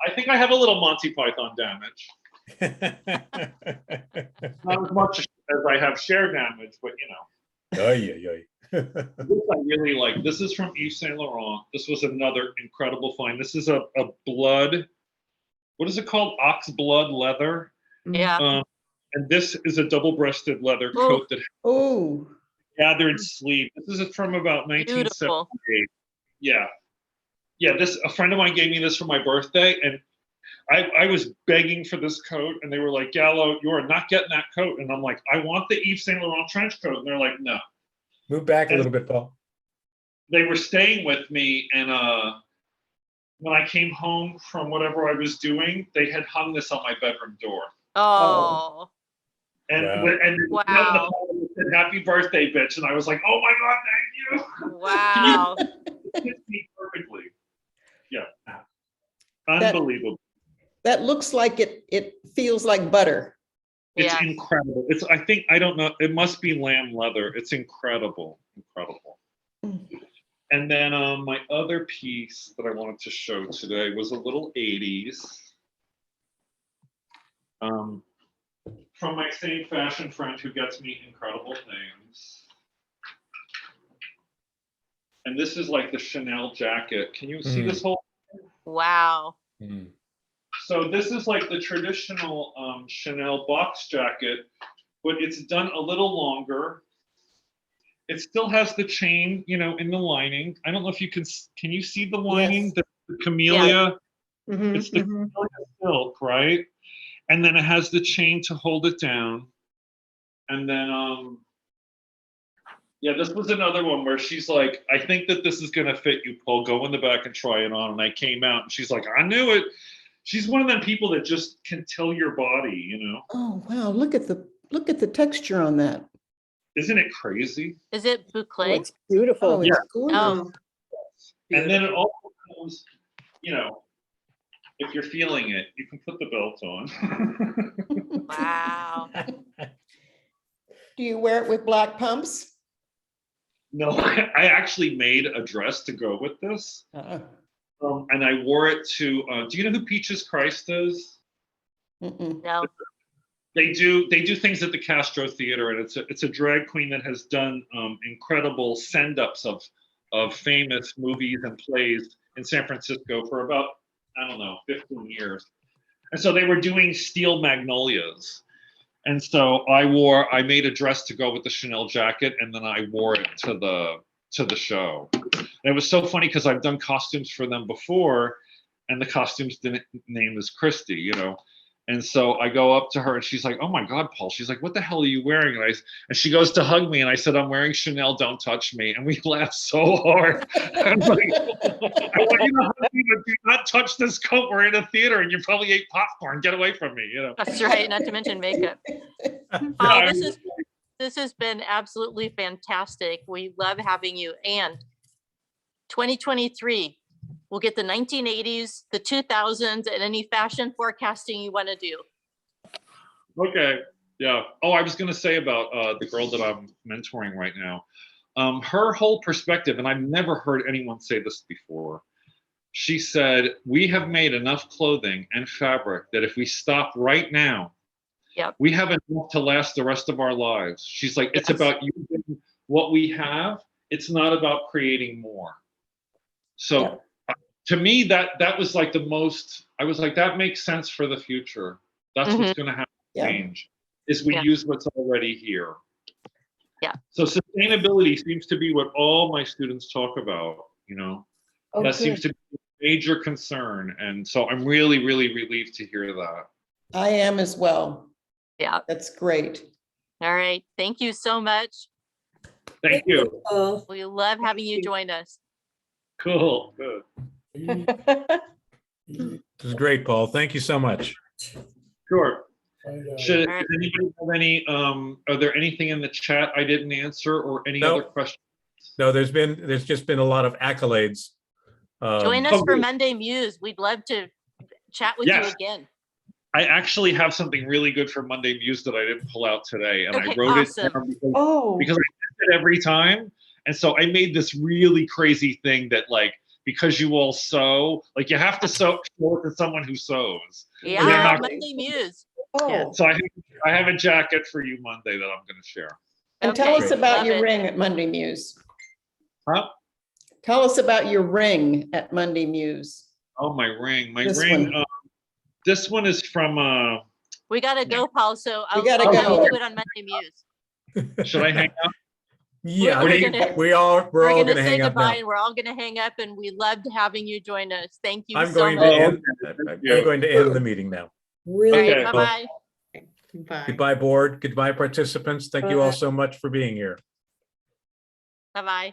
I think I have a little Monty Python damage. Not as much as I have share damage, but you know. Oy, oy, oy. This I really like. This is from Yves Saint Laurent. This was another incredible find. This is a blood, what is it called? Ox blood leather. Yeah. And this is a double-breasted leather Oh. coat that Oh, gathered sleeve. This is from about Beautiful. 1978. Yeah. Yeah, a friend of mine gave me this for my birthday, and I was begging for this coat, and they were like, Gallo, you are not getting that coat. And I'm like, I want the Yves Saint Laurent trench coat. And they're like, no. Move back a little bit, Paul. They were staying with me, and when I came home from whatever I was doing, they had hung this on my bedroom door. Oh. And Wow. Wow. it said, happy birthday, bitch. And I was like, oh my God, thank you. Wow. It fits me perfectly. Yeah. That- Unbelievable. that looks like it feels like butter. It's Yeah. incredible. I don't know. It must be lamb leather. It's incredible. Incredible. Mm. And then my other piece that I wanted to show today was a little 80s. From my same fashion friend who gets me incredible things. And this is like the Chanel jacket. Can you see this whole? Wow. Mm. So this is like the traditional Chanel box jacket, but it's done a little longer. It still has the chain, you know, in the lining. I don't know if you can you see the lining? Yes. The camellia, Mhm, it's the mhm. camellia silk, right? And then it has the chain to hold it down. And then, yeah, this was another one where she's like, I think that this is gonna fit you, Paul. Go in the back and try it on. And I came out and she's like, I knew it. She's one of them people that just can tell your body, you know? Oh, wow. Look at the texture on that. Isn't it crazy? Is it Oh, boucle? it's beautiful. Oh, it's gorgeous. Oh. And then it also comes, you know, if you're feeling it, you can put the belt on. Wow. Do you wear it with black pumps? No, I actually made a dress to go with this. Uh-uh. And I wore it to, do you know who Peaches Christ is? Mm-mm. No. They do things at the Castro Theater, and it's a drag queen that has done incredible send-ups of famous movies and plays in San Francisco for about, I don't know, 15 years. And so they were doing Steel Magnolias. And so I made a dress to go with the Chanel jacket, and then I wore it to the show. And it was so funny because I've done costumes for them before, and the costumes name is Christy, you know. And so I go up to her and she's like, oh my God, Paul. She's like, what the hell are you wearing? And she goes to hug me and I said, I'm wearing Chanel, don't touch me. And we laughed so hard. I was like, I want you to hug me, but do not touch this coat. We're in a theater and you probably ate popcorn. Get away from me, you know. That's right. Not to mention makeup. Yeah, Oh, I this was- has been absolutely fantastic. We love having you. And 2023, we'll get the 1980s, the 2000s, and any fashion forecasting you want to do. Okay. Yeah. Oh, I was going to say about the girl that I'm mentoring right now. Her whole perspective, and I've never heard anyone say this before. She said, we have made enough clothing and fabric that if we stop right now, Yep. we have enough to last the rest of our lives. She's like, it's Yes. about using what we have. It's not about creating more. So to me, that was like the most, I was like, that makes sense for the future. That's what's going to have to Yeah. change, is we Yeah. use what's already here. Yeah. So sustainability seems to be what all my students talk about, you know. Oh, That seems good. to be a major concern. And so I'm really, really relieved to hear that. I am as well. Yeah. That's great. All right. Thank you so much. Thank you. Paul. We love having you join us. Cool. Good. This is great, Paul. Thank you so much. Sure. Should All right. does anybody have any, are there anything in the chat I didn't answer or any No. other questions? No, there's just been a lot of accolades. Join us Oh, for good. Monday Muse. We'd love to chat with you Yes. again. I actually have something really good for Monday Muse that I didn't pull out today, and I Okay, wrote awesome. it down Oh, because I it every time. And so I made this really crazy thing that like, because you all sew, like you have to show it to someone who sews. Yeah, they're not- Monday Muse. Oh, So I have a jacket for you Monday that I'm going to share. And tell Okay, us about love your it. ring at Monday Muse. Huh? Tell us about your ring at Monday Muse. Oh, my ring. My This ring. one. This one is from, We gotta go, Paul, so We I'll gotta let go. you do it on Monday Muse. should I hang up? Yeah, We're we- gonna- we're all We're gonna gonna say hang up goodbye now. and we're all gonna hang up and we loved having you join us. Thank you I'm so going to much. end, Thank I'm you. going to end the meeting now. All Really? Okay. right, bye-bye. Bye. Goodbye, board. Goodbye, participants. Thank you all so much for being here. Bye-bye.